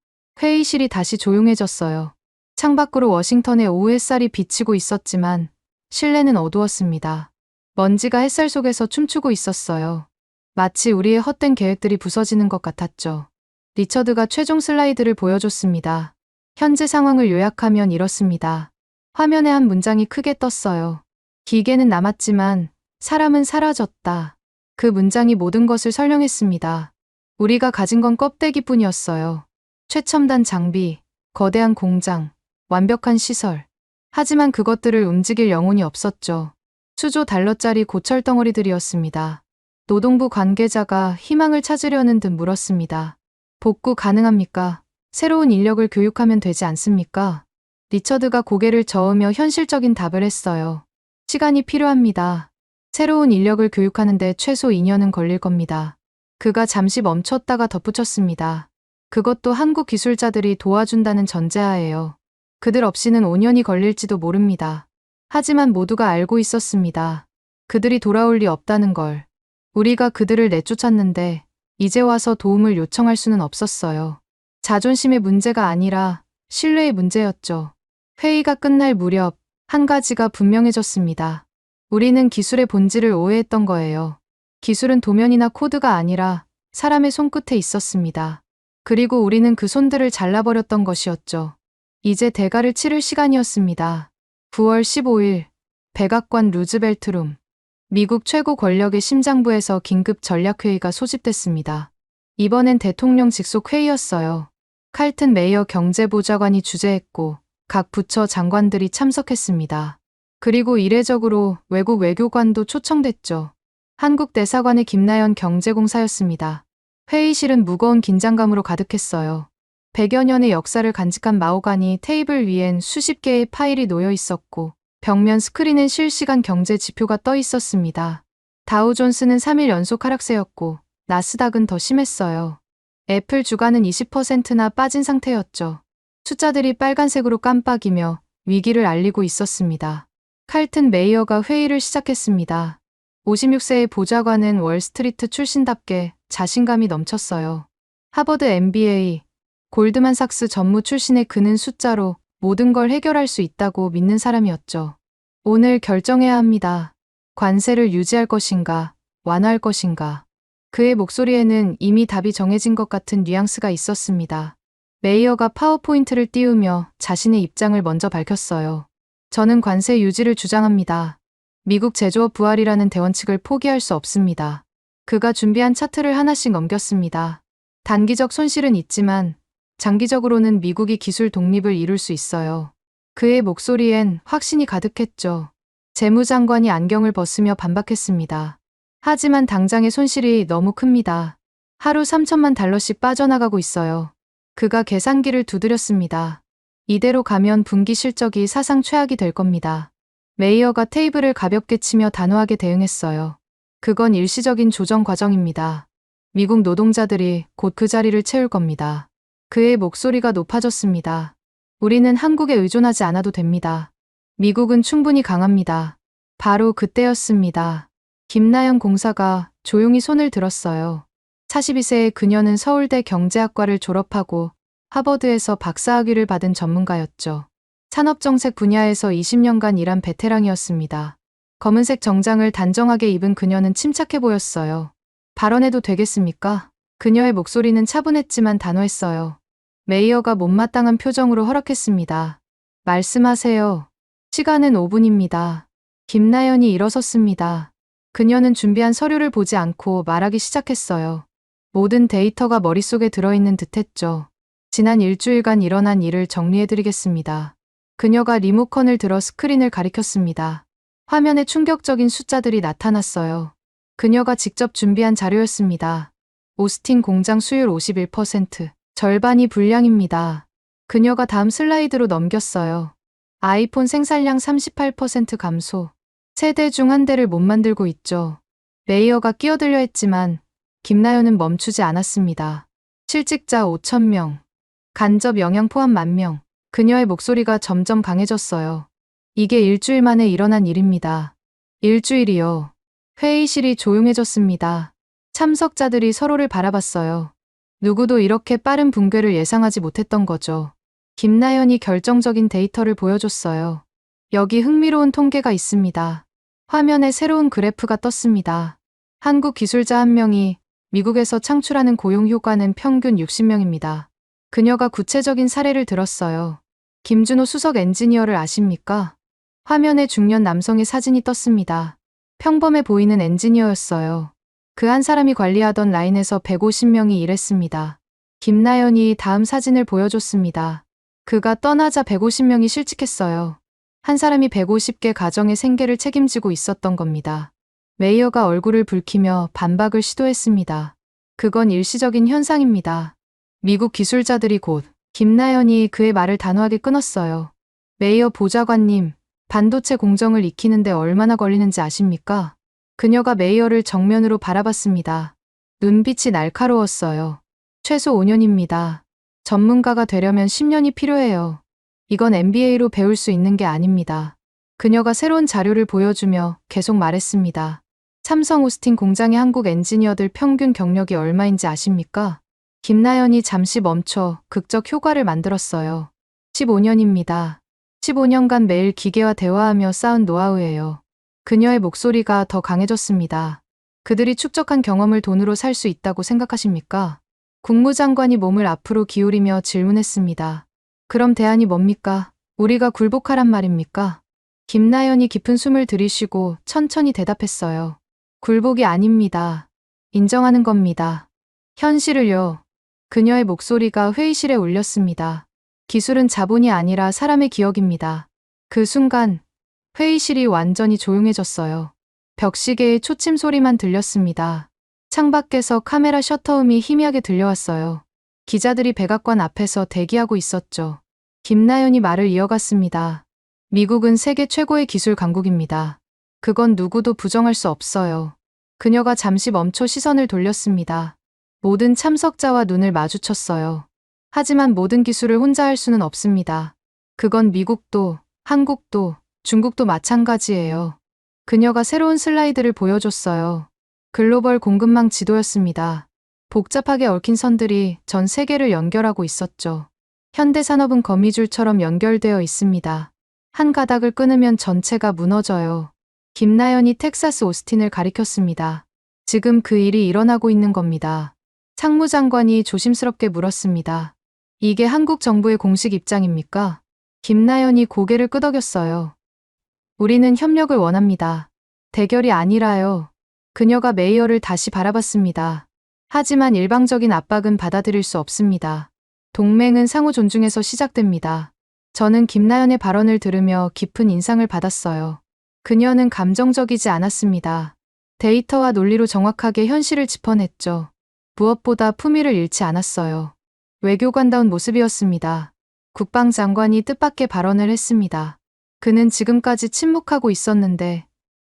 Speaker 2: 회의실이 다시 조용해졌어요. 창밖으로 워싱턴의 오후 햇살이 비치고 있었지만 실내는 어두웠습니다. 먼지가 햇살 속에서 춤추고 있었어요. 마치 우리의 헛된 계획들이 부서지는 것 같았죠. 리처드가 최종 슬라이드를 보여줬습니다. 현재 상황을 요약하면 이렇습니다. 화면에 한 문장이 크게 떴어요. 기계는 남았지만 사람은 사라졌다. 그 문장이 모든 것을 설명했습니다. 우리가 가진 건 껍데기뿐이었어요. 최첨단 장비, 거대한 공장, 완벽한 시설. 하지만 그것들을 움직일 영혼이 없었죠. 수조 달러짜리 고철덩어리들이었습니다. 노동부 관계자가 희망을 찾으려는 듯 물었습니다. 복구 가능합니까? 새로운 인력을 교육하면 되지 않습니까? 리처드가 고개를 저으며 현실적인 답을 했어요. 시간이 필요합니다. 새로운 인력을 교육하는데 최소 2년은 걸릴 겁니다. 그가 잠시 멈췄다가 덧붙였습니다. 그것도 한국 기술자들이 도와준다는 전제하에요. 그들 없이는 5년이 걸릴지도 모릅니다. 하지만 모두가 알고 있었습니다. 그들이 돌아올 리 없다는 걸. 우리가 그들을 내쫓았는데 이제 와서 도움을 요청할 수는 없었어요. 자존심의 문제가 아니라 신뢰의 문제였죠. 회의가 끝날 무렵 한 가지가 분명해졌습니다. 우리는 기술의 본질을 오해했던 거예요. 기술은 도면이나 코드가 아니라 사람의 손끝에 있었습니다. 그리고 우리는 그 손들을 잘라버렸던 것이었죠. 이제 대가를 치를 시간이었습니다. 9월 15일 백악관 루즈벨트룸. 미국 최고 권력의 심장부에서 긴급 전략회의가 소집됐습니다. 이번엔 대통령 직속 회의였어요. 칼튼 메이어 경제보좌관이 주재했고 각 부처 장관들이 참석했습니다. 그리고 이례적으로 외국 외교관도 초청됐죠. 한국 대사관의 김나연 경제공사였습니다. 회의실은 무거운 긴장감으로 가득했어요. 100여 년의 역사를 간직한 마호가니 테이블 위엔 수십 개의 파일이 놓여 있었고 벽면 스크린엔 실시간 경제 지표가 떠 있었습니다. 다우존스는 3일 연속 하락세였고 나스닥은 더 심했어요. 애플 주가는 20%나 빠진 상태였죠. 숫자들이 빨간색으로 깜빡이며 위기를 알리고 있었습니다. 칼튼 메이어가 회의를 시작했습니다. 56세의 보좌관은 월스트리트 출신답게 자신감이 넘쳤어요. 하버드 MBA, 골드만삭스 전무 출신의 그는 숫자로 모든 걸 해결할 수 있다고 믿는 사람이었죠. 오늘 결정해야 합니다. 관세를 유지할 것인가, 완화할 것인가. 그의 목소리에는 이미 답이 정해진 것 같은 뉘앙스가 있었습니다. 메이어가 파워포인트를 띄우며 자신의 입장을 먼저 밝혔어요. 저는 관세 유지를 주장합니다. 미국 제조업 부활이라는 대원칙을 포기할 수 없습니다. 그가 준비한 차트를 하나씩 넘겼습니다. 단기적 손실은 있지만 장기적으로는 미국이 기술 독립을 이룰 수 있어요. 그의 목소리엔 확신이 가득했죠. 재무장관이 안경을 벗으며 반박했습니다. 하지만 당장의 손실이 너무 큽니다. 하루 3천만 달러씩 빠져나가고 있어요. 그가 계산기를 두드렸습니다. 이대로 가면 분기 실적이 사상 최악이 될 겁니다. 메이어가 테이블을 가볍게 치며 단호하게 대응했어요. 그건 일시적인 조정 과정입니다. 미국 노동자들이 곧 그 자리를 채울 겁니다. 그의 목소리가 높아졌습니다. 우리는 한국에 의존하지 않아도 됩니다. 미국은 충분히 강합니다. 바로 그때였습니다. 김나연 공사가 조용히 손을 들었어요. 42세의 그녀는 서울대 경제학과를 졸업하고 하버드에서 박사학위를 받은 전문가였죠. 산업정책 분야에서 20년간 일한 베테랑이었습니다. 검은색 정장을 단정하게 입은 그녀는 침착해 보였어요. 발언해도 되겠습니까? 그녀의 목소리는 차분했지만 단호했어요. 메이어가 못마땅한 표정으로 허락했습니다. 말씀하세요. 시간은 5분입니다. 김나연이 일어섰습니다. 그녀는 준비한 서류를 보지 않고 말하기 시작했어요. 모든 데이터가 머릿속에 들어있는 듯했죠. 지난 일주일간 일어난 일을 정리해드리겠습니다. 그녀가 리모컨을 들어 스크린을 가리켰습니다. 화면에 충격적인 숫자들이 나타났어요. 그녀가 직접 준비한 자료였습니다. 오스틴 공장 수율 51%, 절반이 불량입니다. 그녀가 다음 슬라이드로 넘겼어요. 아이폰 생산량 38% 감소. 세대 중 한 대를 못 만들고 있죠. 메이어가 끼어들려 했지만 김나연은 멈추지 않았습니다. 실직자 5,000명. 간접 영향 포함 10,000명. 그녀의 목소리가 점점 강해졌어요. 이게 일주일 만에 일어난 일입니다. 일주일이요. 회의실이 조용해졌습니다. 참석자들이 서로를 바라봤어요. 누구도 이렇게 빠른 붕괴를 예상하지 못했던 거죠. 김나연이 결정적인 데이터를 보여줬어요. 여기 흥미로운 통계가 있습니다. 화면에 새로운 그래프가 떴습니다. 한국 기술자 1명이 미국에서 창출하는 고용 효과는 평균 60명입니다. 그녀가 구체적인 사례를 들었어요. 김준호 수석 엔지니어를 아십니까? 화면에 중년 남성의 사진이 떴습니다. 평범해 보이는 엔지니어였어요. 그 한 사람이 관리하던 라인에서 150명이 일했습니다. 김나연이 다음 사진을 보여줬습니다. 그가 떠나자 150명이 실직했어요. 한 사람이 150개 가정의 생계를 책임지고 있었던 겁니다. 메이어가 얼굴을 붉히며 반박을 시도했습니다. 그건 일시적인 현상입니다. 미국 기술자들이 곧. 김나연이 그의 말을 단호하게 끊었어요. 메이어 보좌관님, 반도체 공정을 익히는데 얼마나 걸리는지 아십니까? 그녀가 메이어를 정면으로 바라봤습니다. 눈빛이 날카로웠어요. 최소 5년입니다. 전문가가 되려면 10년이 필요해요. 이건 MBA로 배울 수 있는 게 아닙니다. 그녀가 새로운 자료를 보여주며 계속 말했습니다. 삼성 오스틴 공장의 한국 엔지니어들 평균 경력이 얼마인지 아십니까? 김나연이 잠시 멈춰 극적 효과를 만들었어요. 15년입니다. 15년간 매일 기계와 대화하며 쌓은 노하우예요. 그녀의 목소리가 더 강해졌습니다. 그들이 축적한 경험을 돈으로 살 수 있다고 생각하십니까? 국무장관이 몸을 앞으로 기울이며 질문했습니다. 그럼 대안이 뭡니까? 우리가 굴복하란 말입니까? 김나연이 깊은 숨을 들이쉬고 천천히 대답했어요. 굴복이 아닙니다. 인정하는 겁니다. 현실을요. 그녀의 목소리가 회의실에 울렸습니다. 기술은 자본이 아니라 사람의 기억입니다. 그 순간 회의실이 완전히 조용해졌어요. 벽시계의 초침 소리만 들렸습니다. 창밖에서 카메라 셔터음이 희미하게 들려왔어요. 기자들이 백악관 앞에서 대기하고 있었죠. 김나연이 말을 이어갔습니다. 미국은 세계 최고의 기술 강국입니다. 그건 누구도 부정할 수 없어요. 그녀가 잠시 멈춰 시선을 돌렸습니다. 모든 참석자와 눈을 마주쳤어요. 하지만 모든 기술을 혼자 할 수는 없습니다. 그건 미국도, 한국도, 중국도 마찬가지예요. 그녀가 새로운 슬라이드를 보여줬어요. 글로벌 공급망 지도였습니다. 복잡하게 얽힌 선들이 전 세계를 연결하고 있었죠. 현대산업은 거미줄처럼 연결되어 있습니다. 한 가닥을 끊으면 전체가 무너져요. 김나연이 텍사스 오스틴을 가리켰습니다. 지금 그 일이 일어나고 있는 겁니다. 상무장관이 조심스럽게 물었습니다. 이게 한국 정부의 공식 입장입니까? 김나연이 고개를 끄덕였어요. 우리는 협력을 원합니다. 대결이 아니라요. 그녀가 메이어를 다시 바라봤습니다. 하지만 일방적인 압박은 받아들일 수 없습니다. 동맹은 상호 존중에서 시작됩니다. 저는 김나연의 발언을 들으며 깊은 인상을 받았어요. 그녀는 감정적이지 않았습니다. 데이터와 논리로 정확하게 현실을 짚어냈죠. 무엇보다 품위를 잃지 않았어요. 외교관다운 모습이었습니다. 국방장관이 뜻밖의 발언을 했습니다. 그는 지금까지 침묵하고 있었는데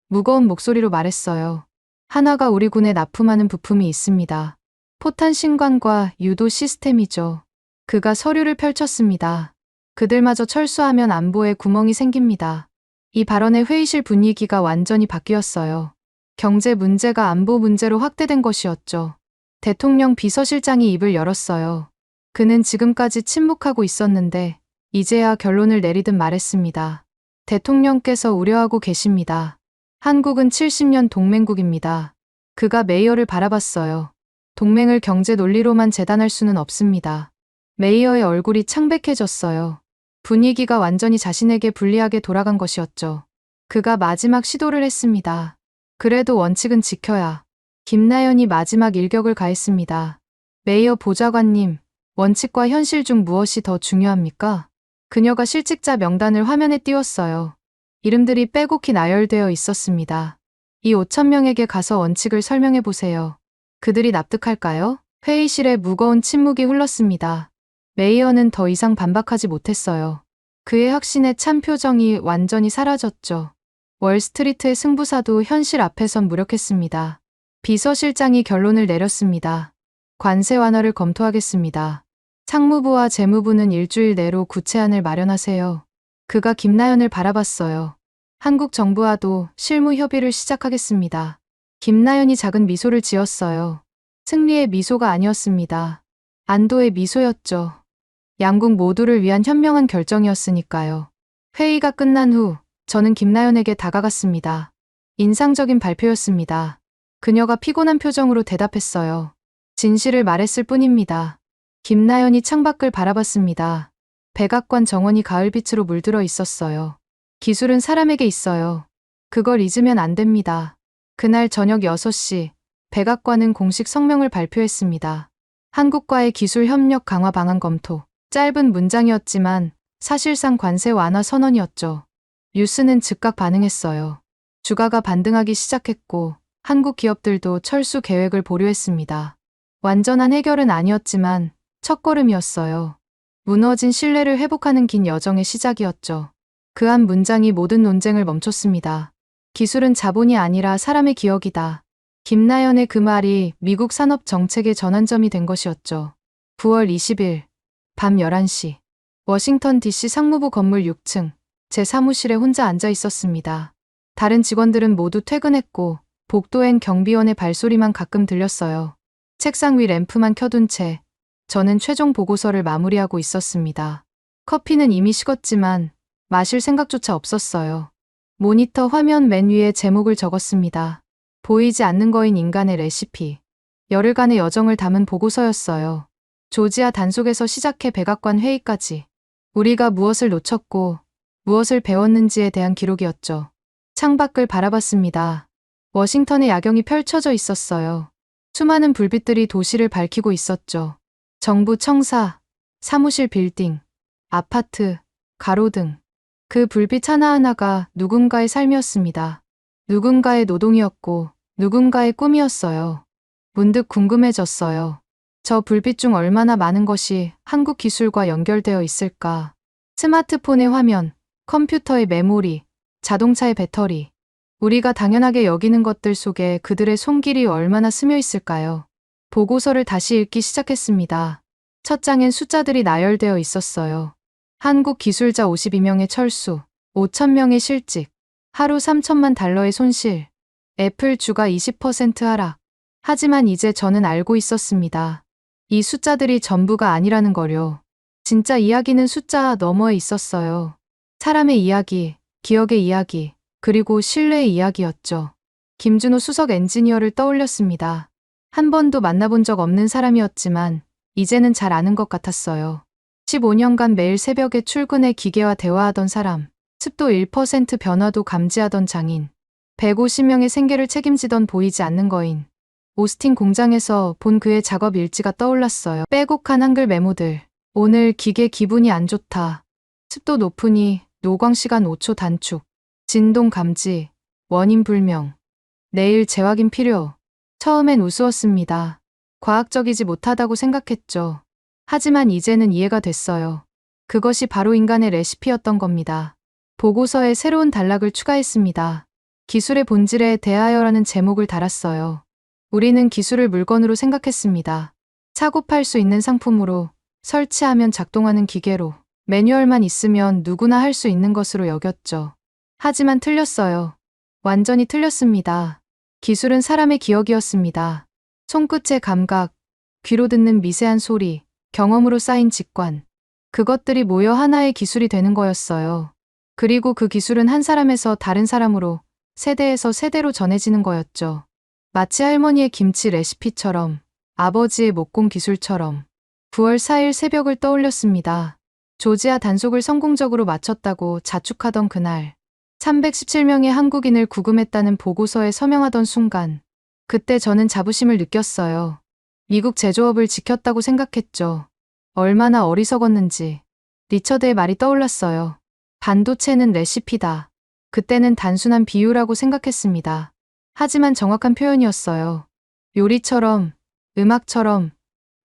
Speaker 2: 무거운 목소리로 말했어요. 한화가 우리 군에 납품하는 부품이 있습니다. 포탄 신관과 유도 시스템이죠. 그가 서류를 펼쳤습니다. 그들마저 철수하면 안보에 구멍이 생깁니다. 이 발언에 회의실 분위기가 완전히 바뀌었어요. 경제 문제가 안보 문제로 확대된 것이었죠. 대통령 비서실장이 입을 열었어요. 그는 지금까지 침묵하고 있었는데 이제야 결론을 내리듯 말했습니다. 대통령께서 우려하고 계십니다. 한국은 70년 동맹국입니다. 그가 메이어를 바라봤어요. 동맹을 경제 논리로만 재단할 수는 없습니다. 메이어의 얼굴이 창백해졌어요. 분위기가 완전히 자신에게 불리하게 돌아간 것이었죠. 그가 마지막 시도를 했습니다. 그래도 원칙은 지켜야. 김나연이 마지막 일격을 가했습니다. 메이어 보좌관님, 원칙과 현실 중 무엇이 더 중요합니까? 그녀가 실직자 명단을 화면에 띄웠어요. 이름들이 빼곡히 나열되어 있었습니다. 이 5천 명에게 가서 원칙을 설명해 보세요. 그들이 납득할까요? 회의실에 무거운 침묵이 흘렀습니다. 메이어는 더 이상 반박하지 못했어요. 그의 확신에 찬 표정이 완전히 사라졌죠. 월스트리트의 승부사도 현실 앞에선 무력했습니다. 비서실장이 결론을 내렸습니다. 관세 완화를 검토하겠습니다. 상무부와 재무부는 일주일 내로 구체안을 마련하세요. 그가 김나연을 바라봤어요. 한국 정부와도 실무 협의를 시작하겠습니다. 김나연이 작은 미소를 지었어요. 승리의 미소가 아니었습니다. 안도의 미소였죠. 양국 모두를 위한 현명한 결정이었으니까요. 회의가 끝난 후 저는 김나연에게 다가갔습니다. 인상적인 발표였습니다. 그녀가 피곤한 표정으로 대답했어요. 진실을 말했을 뿐입니다. 김나연이 창밖을 바라봤습니다. 백악관 정원이 가을빛으로 물들어 있었어요. 기술은 사람에게 있어요. 그걸 잊으면 안 됩니다. 그날 저녁 6시, 백악관은 공식 성명을 발표했습니다. 한국과의 기술 협력 강화 방안 검토. 짧은 문장이었지만 사실상 관세 완화 선언이었죠. 뉴스는 즉각 반응했어요. 주가가 반등하기 시작했고 한국 기업들도 철수 계획을 보류했습니다. 완전한 해결은 아니었지만 첫걸음이었어요. 무너진 신뢰를 회복하는 긴 여정의 시작이었죠. 그 한 문장이 모든 논쟁을 멈췄습니다. 기술은 자본이 아니라 사람의 기억이다. 김나연의 그 말이 미국 산업 정책의 전환점이 된 것이었죠. 9월 20일 밤 11시 워싱턴 DC 상무부 건물 6층 제 사무실에 혼자 앉아 있었습니다. 다른 직원들은 모두 퇴근했고 복도엔 경비원의 발소리만 가끔 들렸어요. 책상 위 램프만 켜둔 채 저는 최종 보고서를 마무리하고 있었습니다. 커피는 이미 식었지만 마실 생각조차 없었어요. 모니터 화면 맨 위에 제목을 적었습니다. 보이지 않는 거인 인간의 레시피. 열흘간의 여정을 담은 보고서였어요. 조지아 단속에서 시작해 백악관 회의까지 우리가 무엇을 놓쳤고 무엇을 배웠는지에 대한 기록이었죠. 창밖을 바라봤습니다. 워싱턴의 야경이 펼쳐져 있었어요. 수많은 불빛들이 도시를 밝히고 있었죠. 정부 청사, 사무실 빌딩, 아파트, 가로등. 그 불빛 하나하나가 누군가의 삶이었습니다. 누군가의 노동이었고 누군가의 꿈이었어요. 문득 궁금해졌어요. 저 불빛 중 얼마나 많은 것이 한국 기술과 연결되어 있을까? 스마트폰의 화면, 컴퓨터의 메모리, 자동차의 배터리. 우리가 당연하게 여기는 것들 속에 그들의 손길이 얼마나 스며 있을까요? 보고서를 다시 읽기 시작했습니다. 첫 장엔 숫자들이 나열되어 있었어요. 한국 기술자 52명의 철수, 5,000명의 실직, 하루 3천만 달러의 손실, 애플 주가 20% 하락. 하지만 이제 저는 알고 있었습니다. 이 숫자들이 전부가 아니라는 거요. 진짜 이야기는 숫자 너머에 있었어요. 사람의 이야기, 기억의 이야기, 그리고 신뢰의 이야기였죠. 김준호 수석 엔지니어를 떠올렸습니다. 한 번도 만나본 적 없는 사람이었지만 이제는 잘 아는 것 같았어요. 15년간 매일 새벽에 출근해 기계와 대화하던 사람, 습도 1% 변화도 감지하던 장인, 150명의 생계를 책임지던 보이지 않는 거인. 오스틴 공장에서 본 그의 작업 일지가 떠올랐어요. 빼곡한 한글 메모들. 오늘 기계 기분이 안 좋다. 습도 높으니 노광 시간 5초 단축. 진동 감지. 원인 불명. 내일 재확인 필요. 처음엔 우스웠습니다. 과학적이지 못하다고 생각했죠. 하지만 이제는 이해가 됐어요. 그것이 바로 인간의 레시피였던 겁니다. 보고서에 새로운 단락을 추가했습니다. 기술의 본질에 대하여라는 제목을 달았어요. 우리는 기술을 물건으로 생각했습니다. 사고 팔 수 있는 상품으로, 설치하면 작동하는 기계로, 매뉴얼만 있으면 누구나 할 수 있는 것으로 여겼죠. 하지만 틀렸어요. 완전히 틀렸습니다. 기술은 사람의 기억이었습니다. 손끝의 감각, 귀로 듣는 미세한 소리, 경험으로 쌓인 직관. 그것들이 모여 하나의 기술이 되는 거였어요. 그리고 그 기술은 한 사람에서 다른 사람으로, 세대에서 세대로 전해지는 거였죠. 마치 할머니의 김치 레시피처럼, 아버지의 목공 기술처럼. 9월 4일 새벽을 떠올렸습니다. 조지아 단속을 성공적으로 마쳤다고 자축하던 그날. 317명의 한국인을 구금했다는 보고서에 서명하던 순간. 그때 저는 자부심을 느꼈어요. 미국 제조업을 지켰다고 생각했죠. 얼마나 어리석었는지. 리처드의 말이 떠올랐어요. 반도체는 레시피다. 그때는 단순한 비유라고 생각했습니다. 하지만 정확한 표현이었어요. 요리처럼, 음악처럼,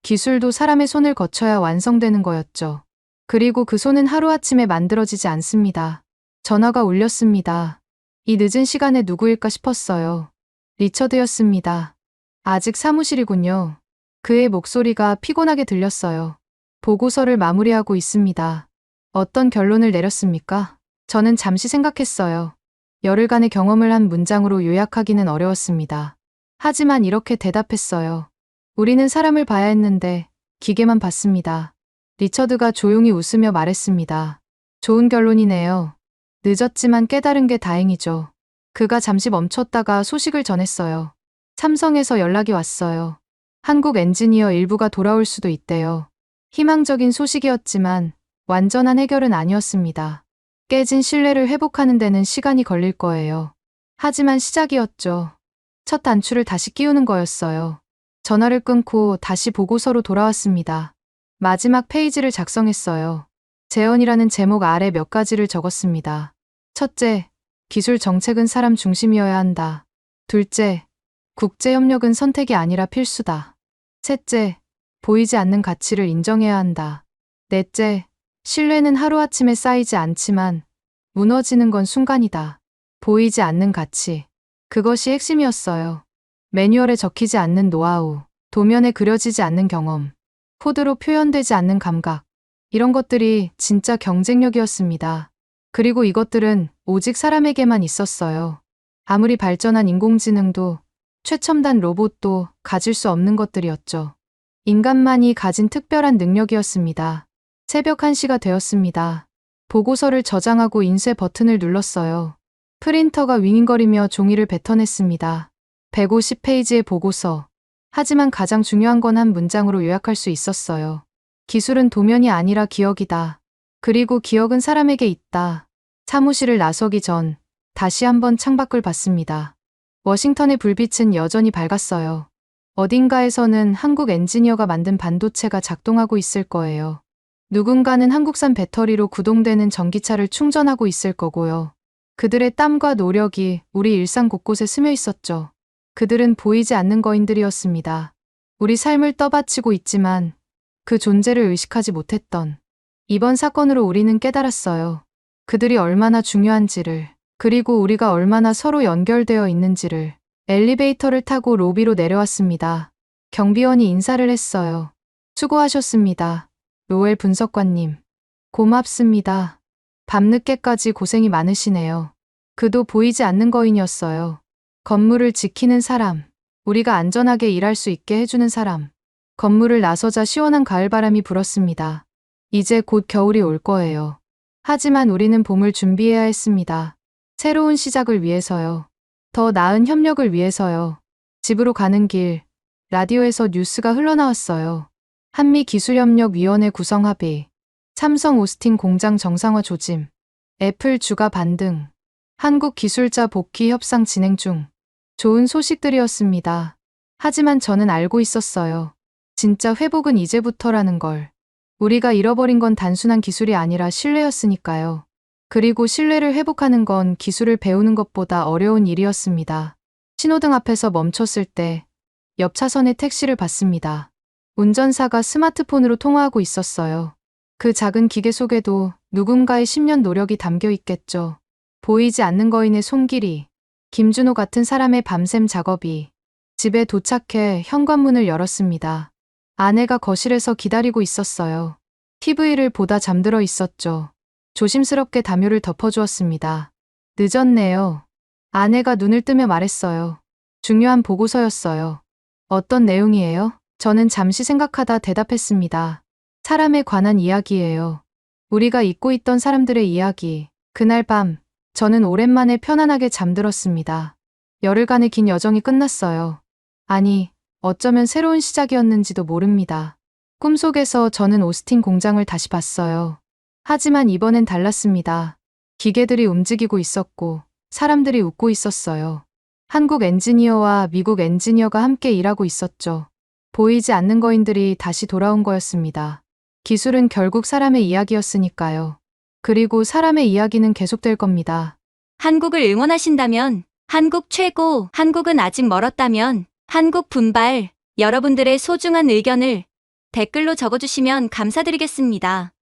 Speaker 2: 기술도 사람의 손을 거쳐야 완성되는 거였죠. 그리고 그 손은 하루아침에 만들어지지 않습니다. 전화가 울렸습니다. 이 늦은 시간에 누구일까 싶었어요. 리처드였습니다. 아직 사무실이군요. 그의 목소리가 피곤하게 들렸어요. 보고서를 마무리하고 있습니다. 어떤 결론을 내렸습니까? 저는 잠시 생각했어요. 열흘간의 경험을 한 문장으로 요약하기는 어려웠습니다. 하지만 이렇게 대답했어요. 우리는 사람을 봐야 했는데 기계만 봤습니다. 리처드가 조용히 웃으며 말했습니다. 좋은 결론이네요. 늦었지만 깨달은 게 다행이죠. 그가 잠시 멈췄다가 소식을 전했어요. 삼성에서 연락이 왔어요. 한국 엔지니어 일부가 돌아올 수도 있대요. 희망적인 소식이었지만 완전한 해결은 아니었습니다. 깨진 신뢰를 회복하는 데는 시간이 걸릴 거예요. 하지만 시작이었죠. 첫 단추를 다시 끼우는 거였어요. 전화를 끊고 다시 보고서로 돌아왔습니다. 마지막 페이지를 작성했어요. 재현이라는 제목 아래 몇 가지를 적었습니다. 첫째, 기술 정책은 사람 중심이어야 한다. 둘째, 국제협력은 선택이 아니라 필수다. 셋째, 보이지 않는 가치를 인정해야 한다. 넷째, 신뢰는 하루아침에 쌓이지 않지만 무너지는 건 순간이다. 보이지 않는 가치. 그것이 핵심이었어요. 매뉴얼에 적히지 않는 노하우, 도면에 그려지지 않는 경험, 코드로 표현되지 않는 감각. 이런 것들이 진짜 경쟁력이었습니다. 그리고 이것들은 오직 사람에게만 있었어요. 아무리 발전한 인공지능도 최첨단 로봇도 가질 수 없는 것들이었죠. 인간만이 가진 특별한 능력이었습니다. 새벽 1시가 되었습니다. 보고서를 저장하고 인쇄 버튼을 눌렀어요. 프린터가 윙윙거리며 종이를 뱉어냈습니다. 150페이지의 보고서. 하지만 가장 중요한 건 한 문장으로 요약할 수 있었어요. 기술은 도면이 아니라 기억이다. 그리고 기억은 사람에게 있다. 사무실을 나서기 전 다시 한번 창밖을 봤습니다. 워싱턴의 불빛은 여전히 밝았어요. 어딘가에서는 한국 엔지니어가 만든 반도체가 작동하고 있을 거예요. 누군가는 한국산 배터리로 구동되는 전기차를 충전하고 있을 거고요. 그들의 땀과 노력이 우리 일상 곳곳에 스며 있었죠. 그들은 보이지 않는 거인들이었습니다. 우리 삶을 떠받치고 있지만 그 존재를 의식하지 못했던. 이번 사건으로 우리는 깨달았어요. 그들이 얼마나 중요한지를, 그리고 우리가 얼마나 서로 연결되어 있는지를. 엘리베이터를 타고 로비로 내려왔습니다. 경비원이 인사를 했어요. 수고하셨습니다. 로엘 분석관님. 고맙습니다. 밤늦게까지 고생이 많으시네요. 그도 보이지 않는 거인이었어요. 건물을 지키는 사람. 우리가 안전하게 일할 수 있게 해주는 사람. 건물을 나서자 시원한 가을바람이 불었습니다. 이제 곧 겨울이 올 거예요. 하지만 우리는 봄을 준비해야 했습니다. 새로운 시작을 위해서요. 더 나은 협력을 위해서요. 집으로 가는 길, 라디오에서 뉴스가 흘러나왔어요. 한미기술협력위원회 구성 합의, 삼성 오스틴 공장 정상화 조짐, 애플 주가 반등, 한국 기술자 복귀 협상 진행 중. 좋은 소식들이었습니다. 하지만 저는 알고 있었어요. 진짜 회복은 이제부터라는 걸. 우리가 잃어버린 건 단순한 기술이 아니라 신뢰였으니까요. 그리고 신뢰를 회복하는 건 기술을 배우는 것보다 어려운 일이었습니다. 신호등 앞에서 멈췄을 때 옆 차선의 택시를 봤습니다. 운전사가 스마트폰으로 통화하고 있었어요. 그 작은 기계 속에도 누군가의 10년 노력이 담겨 있겠죠. 보이지 않는 거인의 손길이, 김준호 같은 사람의 밤샘 작업이. 집에 도착해 현관문을 열었습니다. 아내가 거실에서 기다리고 있었어요. TV를 보다 잠들어 있었죠. 조심스럽게 담요를 덮어주었습니다. 늦었네요. 아내가 눈을 뜨며 말했어요. 중요한 보고서였어요. 어떤 내용이에요? 저는 잠시 생각하다 대답했습니다. 사람에 관한 이야기예요. 우리가 잊고 있던 사람들의 이야기. 그날 밤, 저는 오랜만에 편안하게 잠들었습니다. 열흘간의 긴 여정이 끝났어요. 아니, 어쩌면 새로운 시작이었는지도 모릅니다. 꿈속에서 저는 오스틴 공장을 다시 봤어요. 하지만 이번엔 달랐습니다. 기계들이 움직이고 있었고, 사람들이 웃고 있었어요. 한국 엔지니어와 미국 엔지니어가 함께 일하고 있었죠. 보이지 않는 거인들이 다시 돌아온 거였습니다. 기술은 결국 사람의 이야기였으니까요. 그리고 사람의 이야기는 계속될 겁니다.
Speaker 3: 한국을 응원하신다면, 한국 최고, 한국은 아직 멀었다면, 한국 분발, 여러분들의 소중한 의견을 댓글로 적어주시면 감사드리겠습니다.